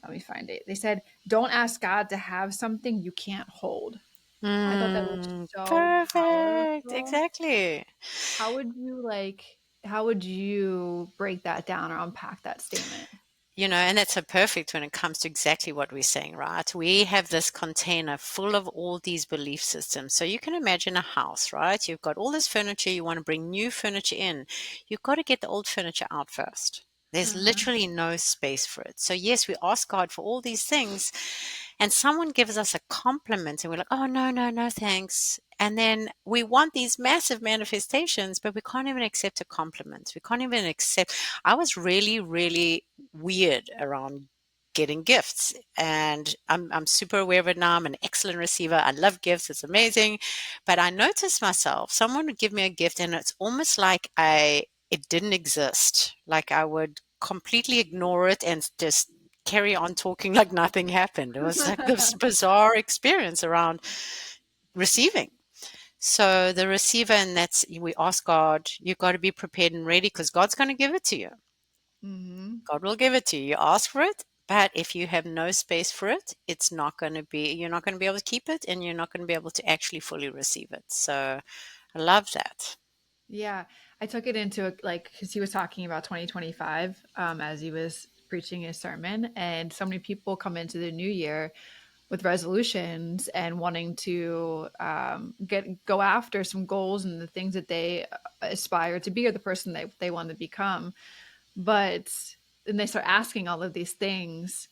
[SPEAKER 1] let me find it. They said, don't ask God to have something you can't hold. I thought that was so
[SPEAKER 2] Perfect.
[SPEAKER 1] powerful.
[SPEAKER 2] Exactly.
[SPEAKER 1] How would you break that down or unpack that statement?
[SPEAKER 2] And that's so perfect when it comes to exactly what we're saying, right? We have this container full of all these belief systems. So you can imagine a house, right? You've got all this furniture, you want to bring new furniture in. You've got to get the old furniture out first. There's
[SPEAKER 1] Uh-huh.
[SPEAKER 2] literally no space for it. So, yes, we ask God for all these things, and someone gives us a compliment, and we're like, oh, no, no, no, thanks. And then we want these massive manifestations, but we can't even accept a compliment. We can't even accept. I was really, really weird around getting gifts, and I'm super aware of it now. I'm an excellent receiver. I love gifts. It's amazing. But I noticed myself, someone would give me a gift and it's almost like it didn't exist. Like I would completely ignore it and just carry on talking like nothing happened. It was like this bizarre experience around receiving. So the receiver, and that's, we ask God, you've got to be prepared and ready because God's going to give it to you.
[SPEAKER 1] Hmm.
[SPEAKER 2] God will give it to you. You ask for it, but if you have no space for it, you're not going to be able to keep it and you're not going to be able to actually fully receive it. So I love that.
[SPEAKER 1] Yeah, I took it into like because he was talking about 2025 as he was preaching his sermon, and so many people come into the new year with resolutions and wanting to go after some goals and the things that they aspire to be or the person they want to become. But then they start asking all of these things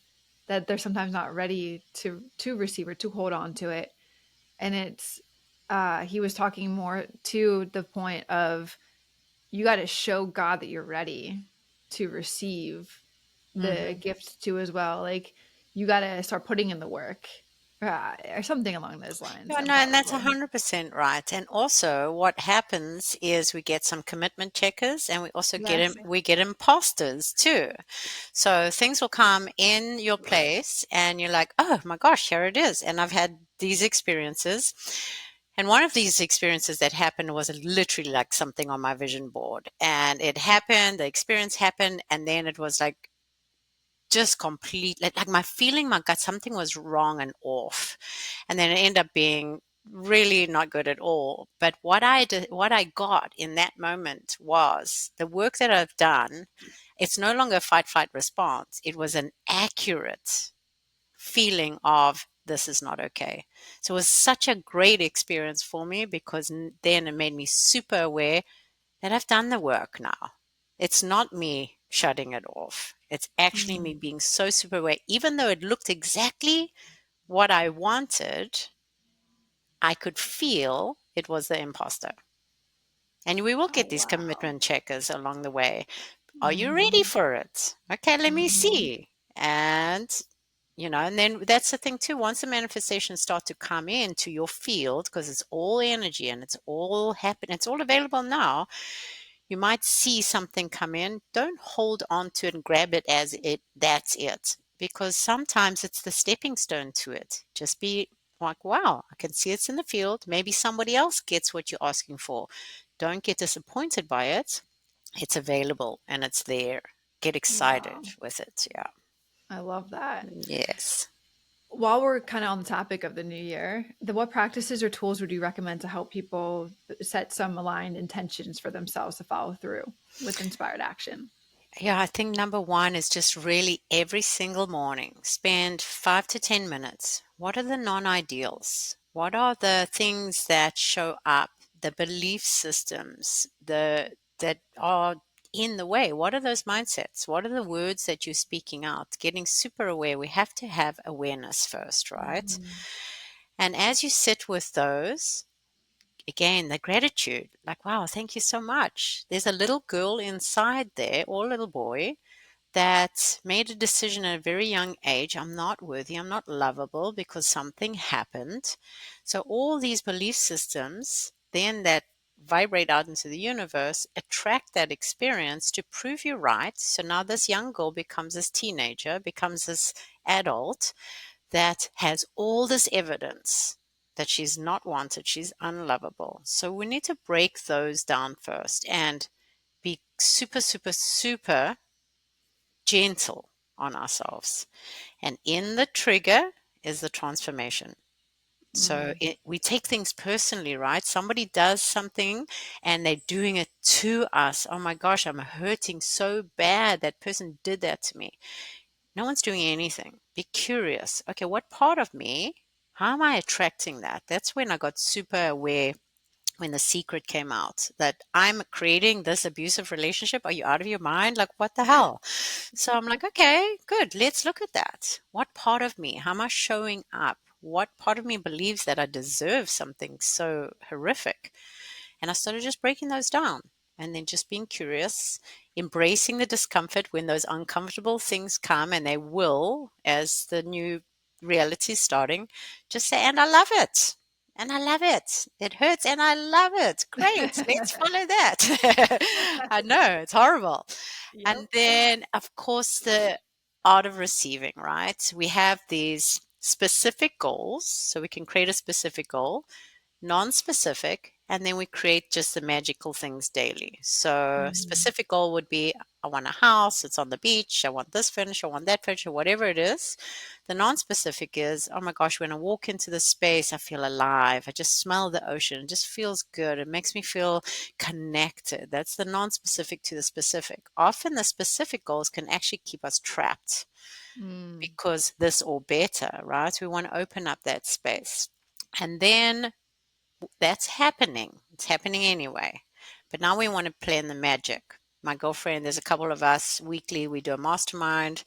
[SPEAKER 1] that they're sometimes not ready to receive or to hold on to it. And it's he was talking more to the point of you got to show God that you're ready to receive the
[SPEAKER 2] Mhm.
[SPEAKER 1] gift too as well. Like you got to start putting in the work, or something along those lines.
[SPEAKER 2] Yeah,
[SPEAKER 1] I'm
[SPEAKER 2] no, and that's
[SPEAKER 1] probably
[SPEAKER 2] 100% right. And also, what happens is we get some commitment checkers, and we also
[SPEAKER 1] yes.
[SPEAKER 2] get imposters too. So things will come in your place, and you're like, "Oh my gosh, here it is!" And I've had these experiences. And one of these experiences that happened was literally like something on my vision board, and it happened. The experience happened, and then it was like just complete like my feeling, my gut, something was wrong and off. And then it ended up being really not good at all. But what I got in that moment was the work that I've done. It's no longer a fight, flight response. It was an accurate feeling of this is not okay. So it was such a great experience for me because then it made me super aware that I've done the work now. It's not me shutting it off. It's actually
[SPEAKER 1] Mhm.
[SPEAKER 2] me being so super aware, even though it looked exactly what I wanted, I could feel it was the imposter. And we will
[SPEAKER 1] Oh,
[SPEAKER 2] get these
[SPEAKER 1] wow.
[SPEAKER 2] commitment checkers along the way. Are you ready
[SPEAKER 1] Mhm.
[SPEAKER 2] for it? Okay, let me
[SPEAKER 1] Mhm.
[SPEAKER 2] see. And then that's the thing too. Once the manifestations start to come into your field, because it's all energy and it's all happening, it's all available now, you might see something come in. Don't hold on to it and grab it as that's it. Because sometimes it's the stepping stone to it. Just be like, wow, I can see it's in the field. Maybe somebody else gets what you're asking for. Don't get disappointed by it. It's available and it's there. Get excited
[SPEAKER 1] Wow.
[SPEAKER 2] with it. Yeah.
[SPEAKER 1] I love that.
[SPEAKER 2] Yes.
[SPEAKER 1] While we're kind of on the topic of the new year, what practices or tools would you recommend to help people set some aligned intentions for themselves to follow through with inspired action?
[SPEAKER 2] Yeah, I think number one is just really every single morning, spend 5 to 10 minutes. What are the non ideals? What are the things that show up, the belief systems, that are in the way? What are those mindsets? What are the words that you're speaking out? Getting super aware. We have to have awareness first, right?
[SPEAKER 1] Mhm.
[SPEAKER 2] And as you sit with those, again, the gratitude, like, wow, thank you so much. There's a little girl inside there, or a little boy, that made a decision at a very young age. I'm not worthy, I'm not lovable because something happened. So, all these belief systems then that vibrate out into the universe attract that experience to prove you right. So, now this young girl becomes this teenager, becomes this adult that has all this evidence that she's not wanted, she's unlovable. So, we need to break those down first and be super, super, super gentle on ourselves. And in the trigger is the transformation. So
[SPEAKER 1] Mm.
[SPEAKER 2] we take things personally, right? Somebody does something and they're doing it to us. Oh my gosh, I'm hurting so bad. That person did that to me. No one's doing anything. Be curious. Okay, what part of me? How am I attracting that? That's when I got super aware when the secret came out that I'm creating this abusive relationship. Are you out of your mind? Like, what the hell? So I'm like, okay, good. Let's look at that. What part of me? How am I showing up? What part of me believes that I deserve something so horrific? And I started just breaking those down and then just being curious, embracing the discomfort when those uncomfortable things come, and they will as the new reality is starting. Just say, and I love it. And I love it. It hurts and I love it. Great. Let's follow that. I know it's horrible.
[SPEAKER 1] Yep.
[SPEAKER 2] And then, of course, the art of receiving, right? We have these specific goals. So we can create a specific goal, non-specific, and then we create just the magical things daily. So
[SPEAKER 1] Mhm.
[SPEAKER 2] specific goal would be I want a house, it's on the beach, I want this furniture, I want that furniture, whatever it is. The non-specific is, oh my gosh, when I walk into the space, I feel alive. I just smell the ocean. It just feels good. It makes me feel connected. That's the non-specific to the specific. Often the specific goals can actually keep us trapped
[SPEAKER 1] Mm.
[SPEAKER 2] because this or better, right? We want to open up that space. And then that's happening. It's happening anyway. But now we want to plan the magic. My girlfriend, there's a couple of us weekly, we do a mastermind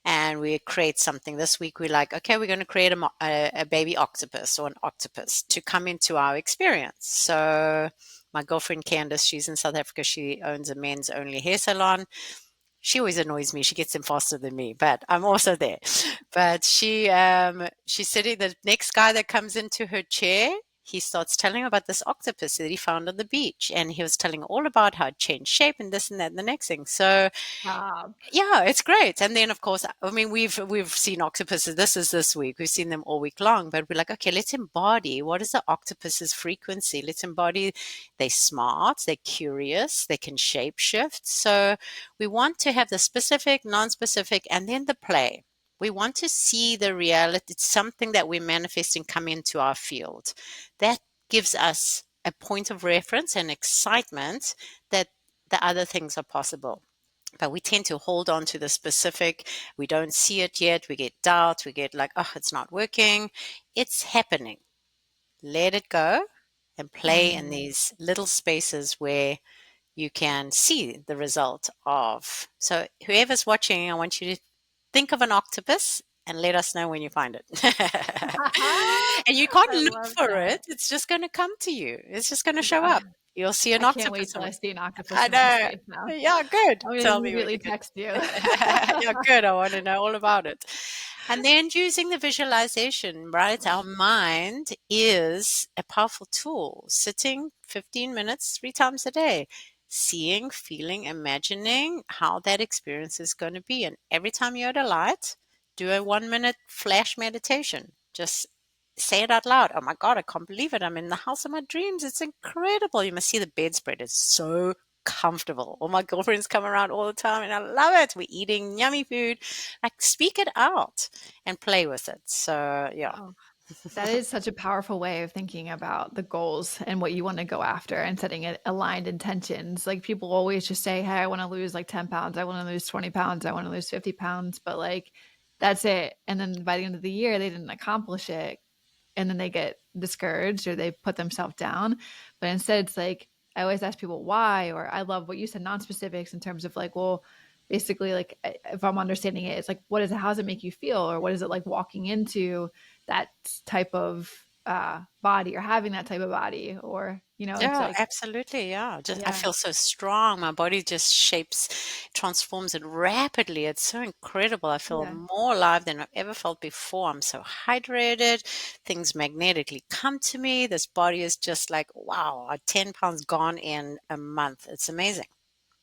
[SPEAKER 2] and we create something. This week, we're like, okay, we're going to create a baby octopus or an octopus to come into our experience. So, my girlfriend Candace, she's in South Africa. She owns a men's only hair salon. She always annoys me. She gets them faster than me, but I'm also there. But she's sitting. The next guy that comes into her chair, he starts telling her about this octopus that he found on the beach, and he was telling her all about how it changed shape and this and that and the next thing. So
[SPEAKER 1] Stop.
[SPEAKER 2] yeah, it's great. And then of course, I mean, we've seen octopuses. This is this week. We've seen them all week long, but we're like, okay, let's embody what is the octopus's frequency. Let's embody they're smart, they're curious, they can shapeshift. So we want to have the specific, non-specific, and then the play. We want to see the reality. It's something that we're manifesting come into our field. That gives us a point of reference and excitement that the other things are possible, but we tend to hold on to the specific. We don't see it yet. We get doubt. We get like, oh, it's not working. It's happening. Let it go and play in
[SPEAKER 1] Mm.
[SPEAKER 2] these little spaces where you can see the result of. So, whoever's watching, I want you to think of an octopus and let us know when you find it. And you can't
[SPEAKER 1] I
[SPEAKER 2] look
[SPEAKER 1] love
[SPEAKER 2] for
[SPEAKER 1] that.
[SPEAKER 2] it. It's just going to come to you. It's just going to show
[SPEAKER 1] Yeah.
[SPEAKER 2] up. You'll see an
[SPEAKER 1] I can't
[SPEAKER 2] octopus
[SPEAKER 1] wait till I
[SPEAKER 2] somewhere.
[SPEAKER 1] see an octopus
[SPEAKER 2] I
[SPEAKER 1] in my
[SPEAKER 2] know.
[SPEAKER 1] space now.
[SPEAKER 2] Yeah, good.
[SPEAKER 1] I'm gonna
[SPEAKER 2] Tell me when
[SPEAKER 1] immediately
[SPEAKER 2] you get
[SPEAKER 1] text you.
[SPEAKER 2] yeah, good. I want to know all about it. And then using the visualization, right? Our mind is a powerful tool. Sitting 15 minutes, 3 times a day, seeing, feeling, imagining how that experience is going to be. And every time you're at a light, do a 1 minute flash meditation. Just say it out loud. Oh my God, I can't believe it. I'm in the house of my dreams. It's incredible. You must see the bedspread. It's so comfortable. All my girlfriends come around all the time and I love it. We're eating yummy food. Like speak it out and play with it. So yeah.
[SPEAKER 1] Oh, that is such a powerful way of thinking about the goals and what you want to go after and setting it aligned intentions. Like people always just say, "Hey, I want to lose like 10 pounds. I want to lose 20 pounds. I want to lose 50 pounds." But like that's it. And then by the end of the year, they didn't accomplish it. And then they get discouraged or they put themselves down. But instead, it's like I always ask people why, or I love what you said, non-specifics in terms of like, well, basically, like if I'm understanding it, it's like, what is it? How does it make you feel, or what is it like walking into that type of body or having that type of body, or it's
[SPEAKER 2] Yeah,
[SPEAKER 1] like,
[SPEAKER 2] absolutely. Yeah. Just I
[SPEAKER 1] yeah,
[SPEAKER 2] feel so strong. My body just shapes, transforms it rapidly. It's so incredible. I feel
[SPEAKER 1] yeah,
[SPEAKER 2] more alive than I've ever felt before. I'm so hydrated. Things magnetically come to me. This body is just like, wow, 10 pounds gone in a month. It's amazing.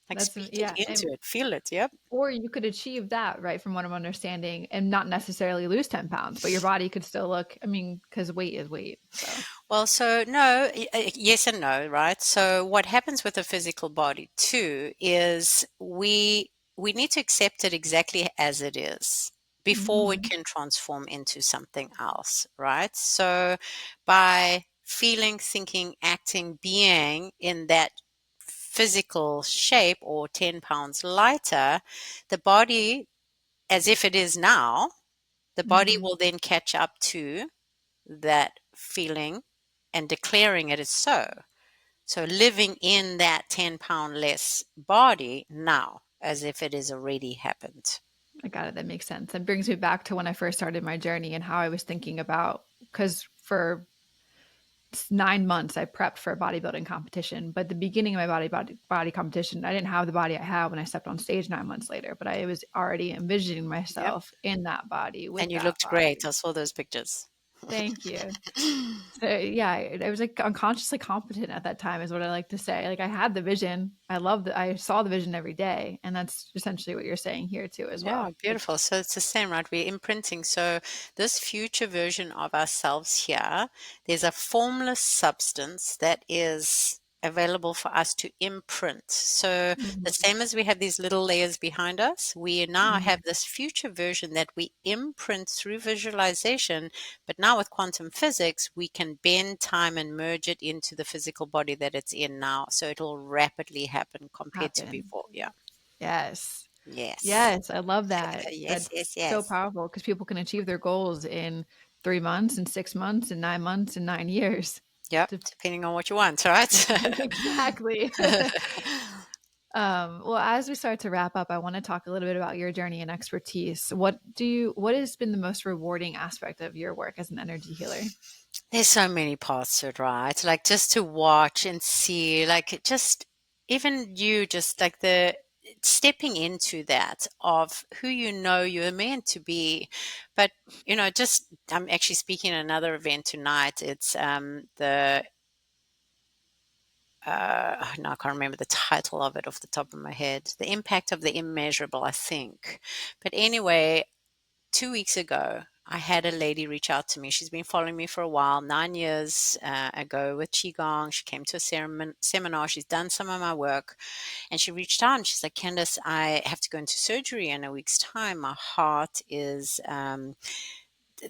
[SPEAKER 2] Like
[SPEAKER 1] that's
[SPEAKER 2] speak it
[SPEAKER 1] yeah,
[SPEAKER 2] into
[SPEAKER 1] and
[SPEAKER 2] it, feel it. Yep.
[SPEAKER 1] or you could achieve that, right, from what I'm understanding, and not necessarily lose 10 pounds, but your body could still look, I mean, because weight is weight. So,
[SPEAKER 2] Well, so no, yes and no, right? So what happens with the physical body too is we need to accept it exactly as it is before we
[SPEAKER 1] hmm
[SPEAKER 2] can transform into something else, right? So by feeling, thinking, acting, being in that physical shape or 10 pounds lighter, the body, as if it is now, the body
[SPEAKER 1] hmm
[SPEAKER 2] will then catch up to that feeling and declaring it is so. So living in that 10-pound less body now as if it has already happened.
[SPEAKER 1] I got it. That makes sense. It brings me back to when I first started my journey and how I was thinking about, because for 9 months I prepped for a bodybuilding competition. But the beginning of my body competition, I didn't have the body I have when I stepped on stage 9 months later. But I was already envisioning
[SPEAKER 2] Yep.
[SPEAKER 1] myself in that body with
[SPEAKER 2] And you
[SPEAKER 1] that
[SPEAKER 2] looked great.
[SPEAKER 1] body.
[SPEAKER 2] I saw those pictures.
[SPEAKER 1] Thank you. So yeah, I was like unconsciously competent at that time, is what I like to say. Like I had the vision. I saw the vision every day, and that's essentially what you're saying here too, as
[SPEAKER 2] Yeah,
[SPEAKER 1] well.
[SPEAKER 2] beautiful. So it's the same, right? We're imprinting. So this future version of ourselves here, there's a formless substance that is available for us to imprint. So the
[SPEAKER 1] Mhm,
[SPEAKER 2] same as we have these little layers behind us, we now have
[SPEAKER 1] mhm.
[SPEAKER 2] this future version that we imprint through visualization. But now with quantum physics, we can bend time and merge it into the physical body that it's in now. So it'll rapidly happen compared to
[SPEAKER 1] Happen.
[SPEAKER 2] before. Yeah.
[SPEAKER 1] Yes.
[SPEAKER 2] Yes.
[SPEAKER 1] Yes, I love that.
[SPEAKER 2] Yes,
[SPEAKER 1] That's
[SPEAKER 2] yes,
[SPEAKER 1] so
[SPEAKER 2] yes.
[SPEAKER 1] powerful because people can achieve their goals in 3 months, and 6 months, and 9 months, and 9 years.
[SPEAKER 2] Yep,
[SPEAKER 1] Dep
[SPEAKER 2] depending on what you want, right?
[SPEAKER 1] Exactly. Well, as we start to wrap up, I wanna talk a little bit about your journey and expertise. What has been the most rewarding aspect of your work as an energy healer?
[SPEAKER 2] There's so many parts to it, right? Like just to watch and see, like just even you, just like the stepping into that of who you know you're meant to be. But, just I'm actually speaking at another event tonight. It's no, I can't remember the title of it off the top of my head. The impact of the immeasurable, I think. But anyway, 2 weeks ago, I had a lady reach out to me. She's been following me for a while, 9 years ago with Qigong. She came to a seminar. She's done some of my work. And she reached out and she's like, Candace, I have to go into surgery in a week's time. My heart is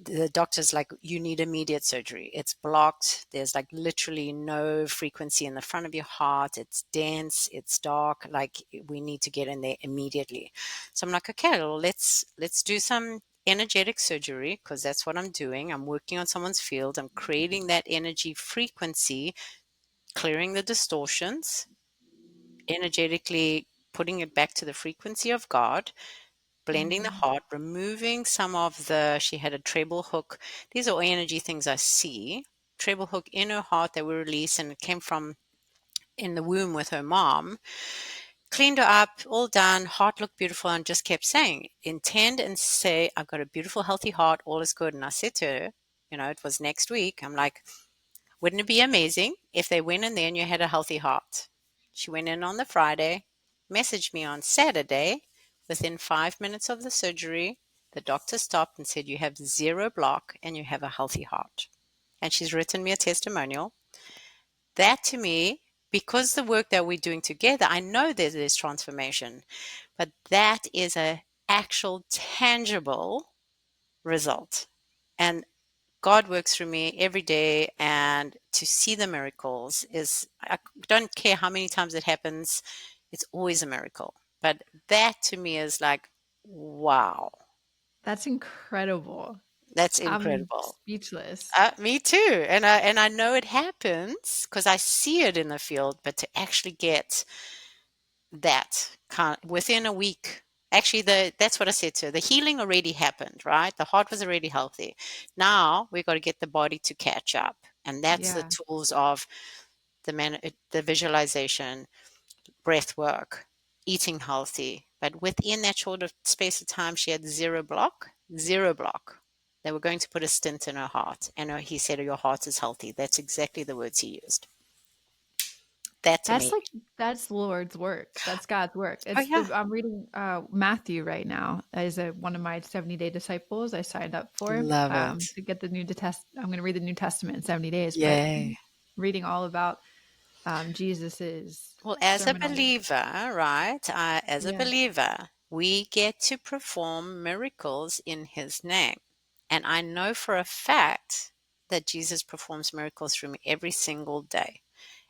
[SPEAKER 2] the doctor's like, you need immediate surgery. It's blocked. There's like literally no frequency in the front of your heart. It's dense. It's dark. Like we need to get in there immediately. So I'm like, okay, well, let's do some energetic surgery because that's what I'm doing. I'm working on someone's field. I'm creating that energy frequency, clearing the distortions, energetically putting it back to the frequency of God blending the
[SPEAKER 1] Mm.
[SPEAKER 2] heart, removing some of the, she had a treble hook. These are energy things I see. Treble hook in her heart that we released, and it came from in the womb with her mom. Cleaned her up, all done. Heart looked beautiful, and just kept saying, intend and say, I've got a beautiful, healthy heart. All is good. And I said to her, it was next week. I'm like, wouldn't it be amazing if they went in there and you had a healthy heart? She went in on the Friday, messaged me on Saturday. Within 5 minutes of the surgery, the doctor stopped and said, you have zero block and you have a healthy heart. And she's written me a testimonial. That to me, because the work that we're doing together, I know that there's transformation, but that is a actual tangible result. And God works through me every day, and to see the miracles is, I don't care how many times it happens, it's always a miracle. But that to me is like, wow,
[SPEAKER 1] That's incredible.
[SPEAKER 2] that's
[SPEAKER 1] I'm
[SPEAKER 2] incredible.
[SPEAKER 1] speechless.
[SPEAKER 2] Me too. And I know it happens because I see it in the field, but to actually get that kind within a week. Actually, that's what I said to her. The healing already happened, right? The heart was already healthy. Now we got to get the body to catch up, and that's the
[SPEAKER 1] Yeah.
[SPEAKER 2] tools of the visualization, breath work, eating healthy. But within that short of space of time, she had zero block, zero block. They were going to put a stint in her heart, and he said, "Your heart is healthy." That's exactly the words he used. That to
[SPEAKER 1] That's
[SPEAKER 2] me,
[SPEAKER 1] like that's Lord's work. That's God's work.
[SPEAKER 2] oh
[SPEAKER 1] It's
[SPEAKER 2] yeah,
[SPEAKER 1] the I'm reading Matthew right now as one of my 70-day disciples I signed up for
[SPEAKER 2] love it.
[SPEAKER 1] to get the I'm going to read the New Testament in 70 days, but
[SPEAKER 2] Yay.
[SPEAKER 1] reading all about Jesus's
[SPEAKER 2] Well, as a
[SPEAKER 1] sermon on the
[SPEAKER 2] believer, right? As a
[SPEAKER 1] yeah.
[SPEAKER 2] believer, we get to perform miracles in his name. And I know for a fact that Jesus performs miracles through me every single day.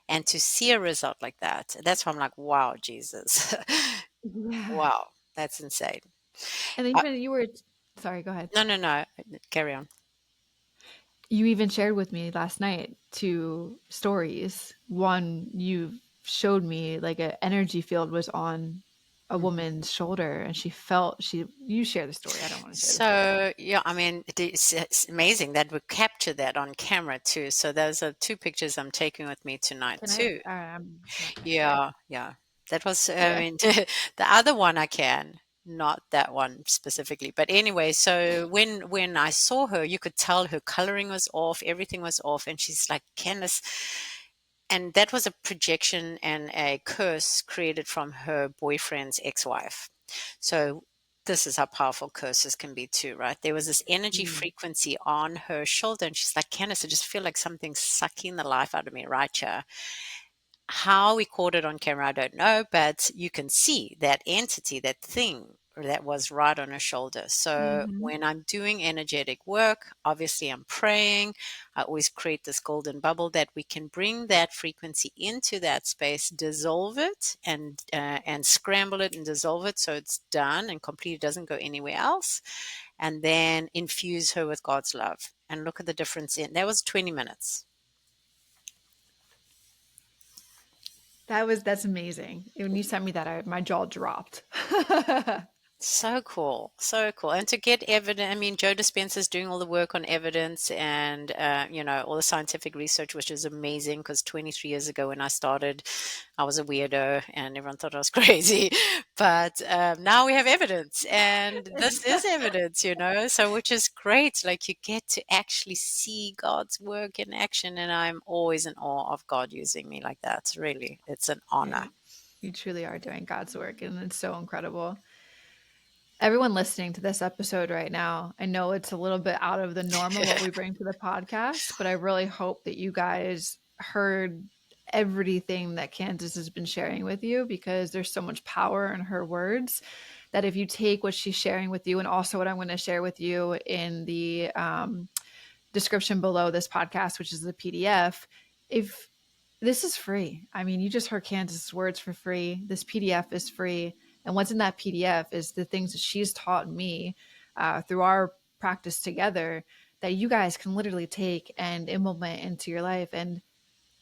[SPEAKER 2] And to see a result like that, that's why I'm like, wow, Jesus.
[SPEAKER 1] Yeah.
[SPEAKER 2] Wow, that's insane.
[SPEAKER 1] And then
[SPEAKER 2] Uh,
[SPEAKER 1] even you were sorry, go ahead.
[SPEAKER 2] no, no, no. Carry on.
[SPEAKER 1] You even shared with me last night two stories. One, you showed me like an energy field was on a
[SPEAKER 2] Mhm.
[SPEAKER 1] woman's shoulder and she felt you share the story. I don't want to share the story.
[SPEAKER 2] So, yeah, I mean, it's amazing that we capture that on camera too. So, those are two pictures I'm taking with me tonight
[SPEAKER 1] Can I?
[SPEAKER 2] too.
[SPEAKER 1] I'm not gonna share.
[SPEAKER 2] Yeah, yeah. That was, I
[SPEAKER 1] Yeah.
[SPEAKER 2] mean, the other one I can, not that one specifically. But anyway, so when I saw her, you could tell her coloring was off, everything was off, and she's like, Candace, and that was a projection and a curse created from her boyfriend's ex-wife. So this is how powerful curses can be too, right? There was this energy
[SPEAKER 1] Mm.
[SPEAKER 2] frequency on her shoulder, and she's like, Candace, I just feel like something's sucking the life out of me right here. How we caught it on camera, I don't know, but you can see that entity, that thing that was right on her shoulder. So
[SPEAKER 1] Mhm.
[SPEAKER 2] when I'm doing energetic work, obviously I'm praying. I always create this golden bubble that we can bring that frequency into that space, dissolve it, and scramble it and dissolve it so it's done and completely doesn't go anywhere else, and then infuse her with God's love. And look at the difference in that was 20 minutes.
[SPEAKER 1] That's amazing. When you sent me that, my jaw dropped.
[SPEAKER 2] So cool, so cool. And to get evidence, I mean, Joe Dispenza's doing all the work on evidence and, all the scientific research, which is amazing because 23 years ago when I started, I was a weirdo and everyone thought I was crazy. But now we have evidence, and this is evidence, so which is great. Like you get to actually see God's work in action, and I'm always in awe of God using me like that. Really, it's an
[SPEAKER 1] Yeah,
[SPEAKER 2] honor.
[SPEAKER 1] you truly are doing God's work, and it's so incredible. Everyone listening to this episode right now, I know it's a little bit out of the norm of what we bring to the podcast, but I really hope that you guys heard everything that Candace has been sharing with you because there's so much power in her words that if you take what she's sharing with you and also what I'm going to share with you in the description below this podcast, which is the PDF, if this is free. I mean, you just heard Candace's words for free. This PDF is free. And what's in that PDF is the things that she's taught me through our practice together that you guys can literally take and implement into your life. And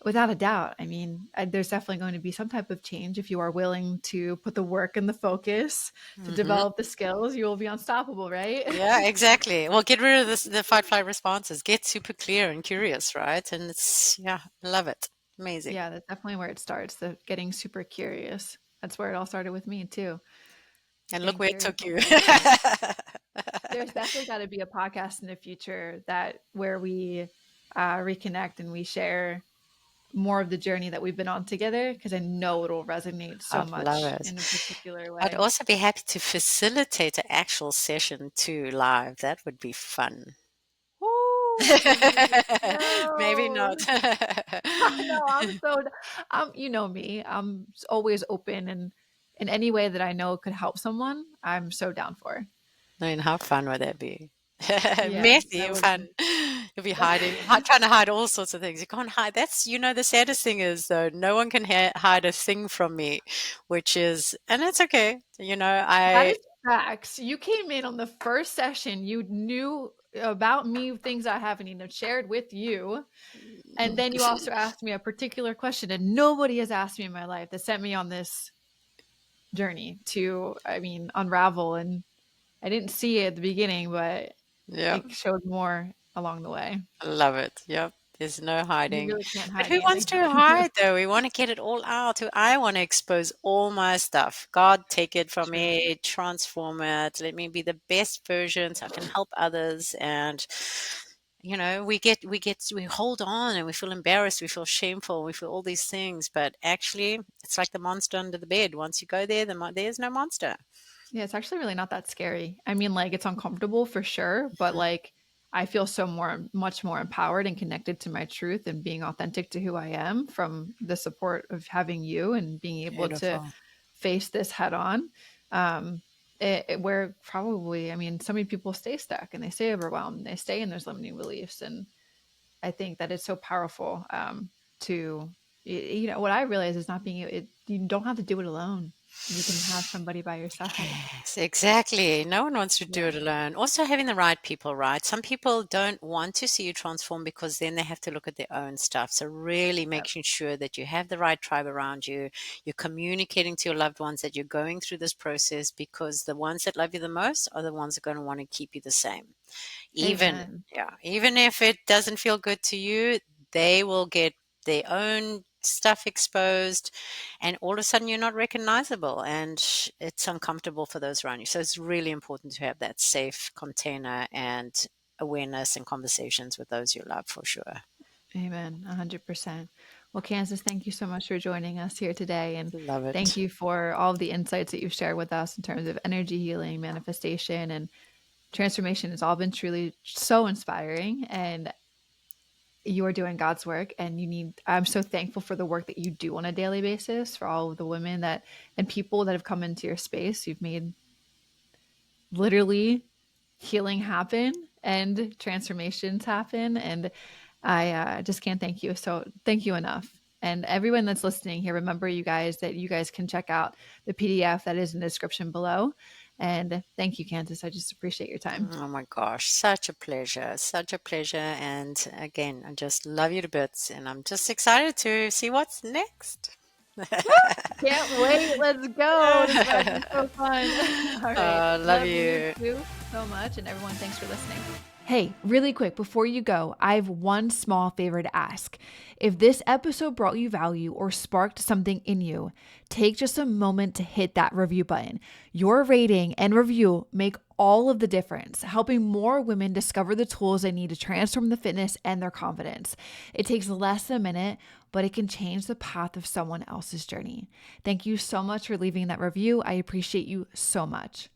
[SPEAKER 1] Without a doubt. I mean, there's definitely going to be some type of change if you are willing to put the work and the focus to
[SPEAKER 2] Mhm.
[SPEAKER 1] develop the skills. You will be unstoppable, right?
[SPEAKER 2] Yeah, exactly. Well, get rid of the fight flight responses. Get super clear and curious, right? And it's yeah, love it. Amazing.
[SPEAKER 1] Yeah, that's definitely where it starts. The getting super curious. That's where it all started with me too.
[SPEAKER 2] And look
[SPEAKER 1] Getting
[SPEAKER 2] where it
[SPEAKER 1] curious
[SPEAKER 2] took
[SPEAKER 1] about
[SPEAKER 2] you.
[SPEAKER 1] life and love. There's definitely got to be a podcast in the future that where we reconnect and we share more of the journey that we've been on together because I know it'll resonate so
[SPEAKER 2] I'd love
[SPEAKER 1] much
[SPEAKER 2] it.
[SPEAKER 1] in a particular
[SPEAKER 2] I'd
[SPEAKER 1] way.
[SPEAKER 2] also be happy to facilitate an actual session too live. That would be fun.
[SPEAKER 1] Holy
[SPEAKER 2] Maybe
[SPEAKER 1] no.
[SPEAKER 2] not.
[SPEAKER 1] No, I'm so you know me. I'm always open and in any way that I know could help someone, I'm so down for.
[SPEAKER 2] I mean, how fun would that be?
[SPEAKER 1] Yeah,
[SPEAKER 2] Messy
[SPEAKER 1] that
[SPEAKER 2] and
[SPEAKER 1] would
[SPEAKER 2] fun.
[SPEAKER 1] be.
[SPEAKER 2] You'll be trying to hide all sorts of things. You can't hide. That's, the saddest thing is though, no one can hide a thing from me, which is, and it's okay.
[SPEAKER 1] That is facts. You came in on the first session, you knew about me things I haven't even shared with you. And then you also asked me a particular question, and nobody has asked me in my life that sent me on this journey to, I mean, unravel. And I didn't see it at the beginning, but
[SPEAKER 2] yeah.
[SPEAKER 1] it showed more along the way.
[SPEAKER 2] I love it. Yep. There's no
[SPEAKER 1] You
[SPEAKER 2] hiding.
[SPEAKER 1] really can't
[SPEAKER 2] But
[SPEAKER 1] hide
[SPEAKER 2] who wants
[SPEAKER 1] anything
[SPEAKER 2] to
[SPEAKER 1] from me.
[SPEAKER 2] hide though? We want to get it all out. I want to expose all my stuff. God, take it from
[SPEAKER 1] True.
[SPEAKER 2] me, transform it. Let me be the best version so I can help others. And we hold on and we feel embarrassed, we feel shameful, we feel all these things. But actually, it's like the monster under the bed. Once you go there, there's no monster.
[SPEAKER 1] Yeah, it's actually really not that scary. I mean, like, it's uncomfortable for sure, but like, I feel much more empowered and connected to my truth and being authentic to who I am from the support of having you and being able to
[SPEAKER 2] Beautiful.
[SPEAKER 1] face this head on. Um, where probably, I mean, so many people stay stuck and they stay overwhelmed, they stay in those limiting beliefs. And I think that it's so powerful to, what I realize is not being, you don't have to do it alone. You can have somebody by your side.
[SPEAKER 2] Yes, exactly. No one wants to do
[SPEAKER 1] Yeah.
[SPEAKER 2] it alone. Also, having the right people, right? Some people don't want to see you transform because then they have to look at their own stuff. So, really
[SPEAKER 1] Yep.
[SPEAKER 2] making sure that you have the right tribe around you, you're communicating to your loved ones that you're going through this process because the ones that love you the most are the ones that are going to want to keep you the same. Even,
[SPEAKER 1] Amen.
[SPEAKER 2] yeah, even if it doesn't feel good to you, they will get their own stuff exposed, and all of a sudden you're not recognizable, and it's uncomfortable for those around you. So it's really important to have that safe container and awareness and conversations with those you love for sure.
[SPEAKER 1] Amen. 100%. Well, Kansas, thank you so much for joining us here today. And
[SPEAKER 2] Love
[SPEAKER 1] thank
[SPEAKER 2] it.
[SPEAKER 1] you for all of the insights that you've shared with us in terms of energy healing, manifestation, and transformation. It's all been truly so inspiring. And you are doing God's work. And I'm so thankful for the work that you do on a daily basis, for all of the women and people that have come into your space. You've made literally healing happen and transformations happen. And I just can't thank you. So thank you enough. And everyone that's listening here, remember that you guys can check out the PDF that is in the description below. And thank you, Candace. I just appreciate your time.
[SPEAKER 2] Oh my gosh, such a pleasure, such a pleasure. And again, I just love you to bits, and I'm just excited to see what's next.
[SPEAKER 1] Can't wait. Let's go. This is about to be so fun. All right.
[SPEAKER 2] Love
[SPEAKER 1] Love you
[SPEAKER 2] you.
[SPEAKER 1] too so much. And everyone, thanks for listening. Hey, really quick, before you go, I have one small favor to ask. If this episode brought you value or sparked something in you, take just a moment to hit that review button. Your rating and review make all of the difference, helping more women discover the tools they need to transform the fitness and their confidence. It takes less than a minute, but it can change the path of someone else's journey. Thank you so much for leaving that review. I appreciate you so much.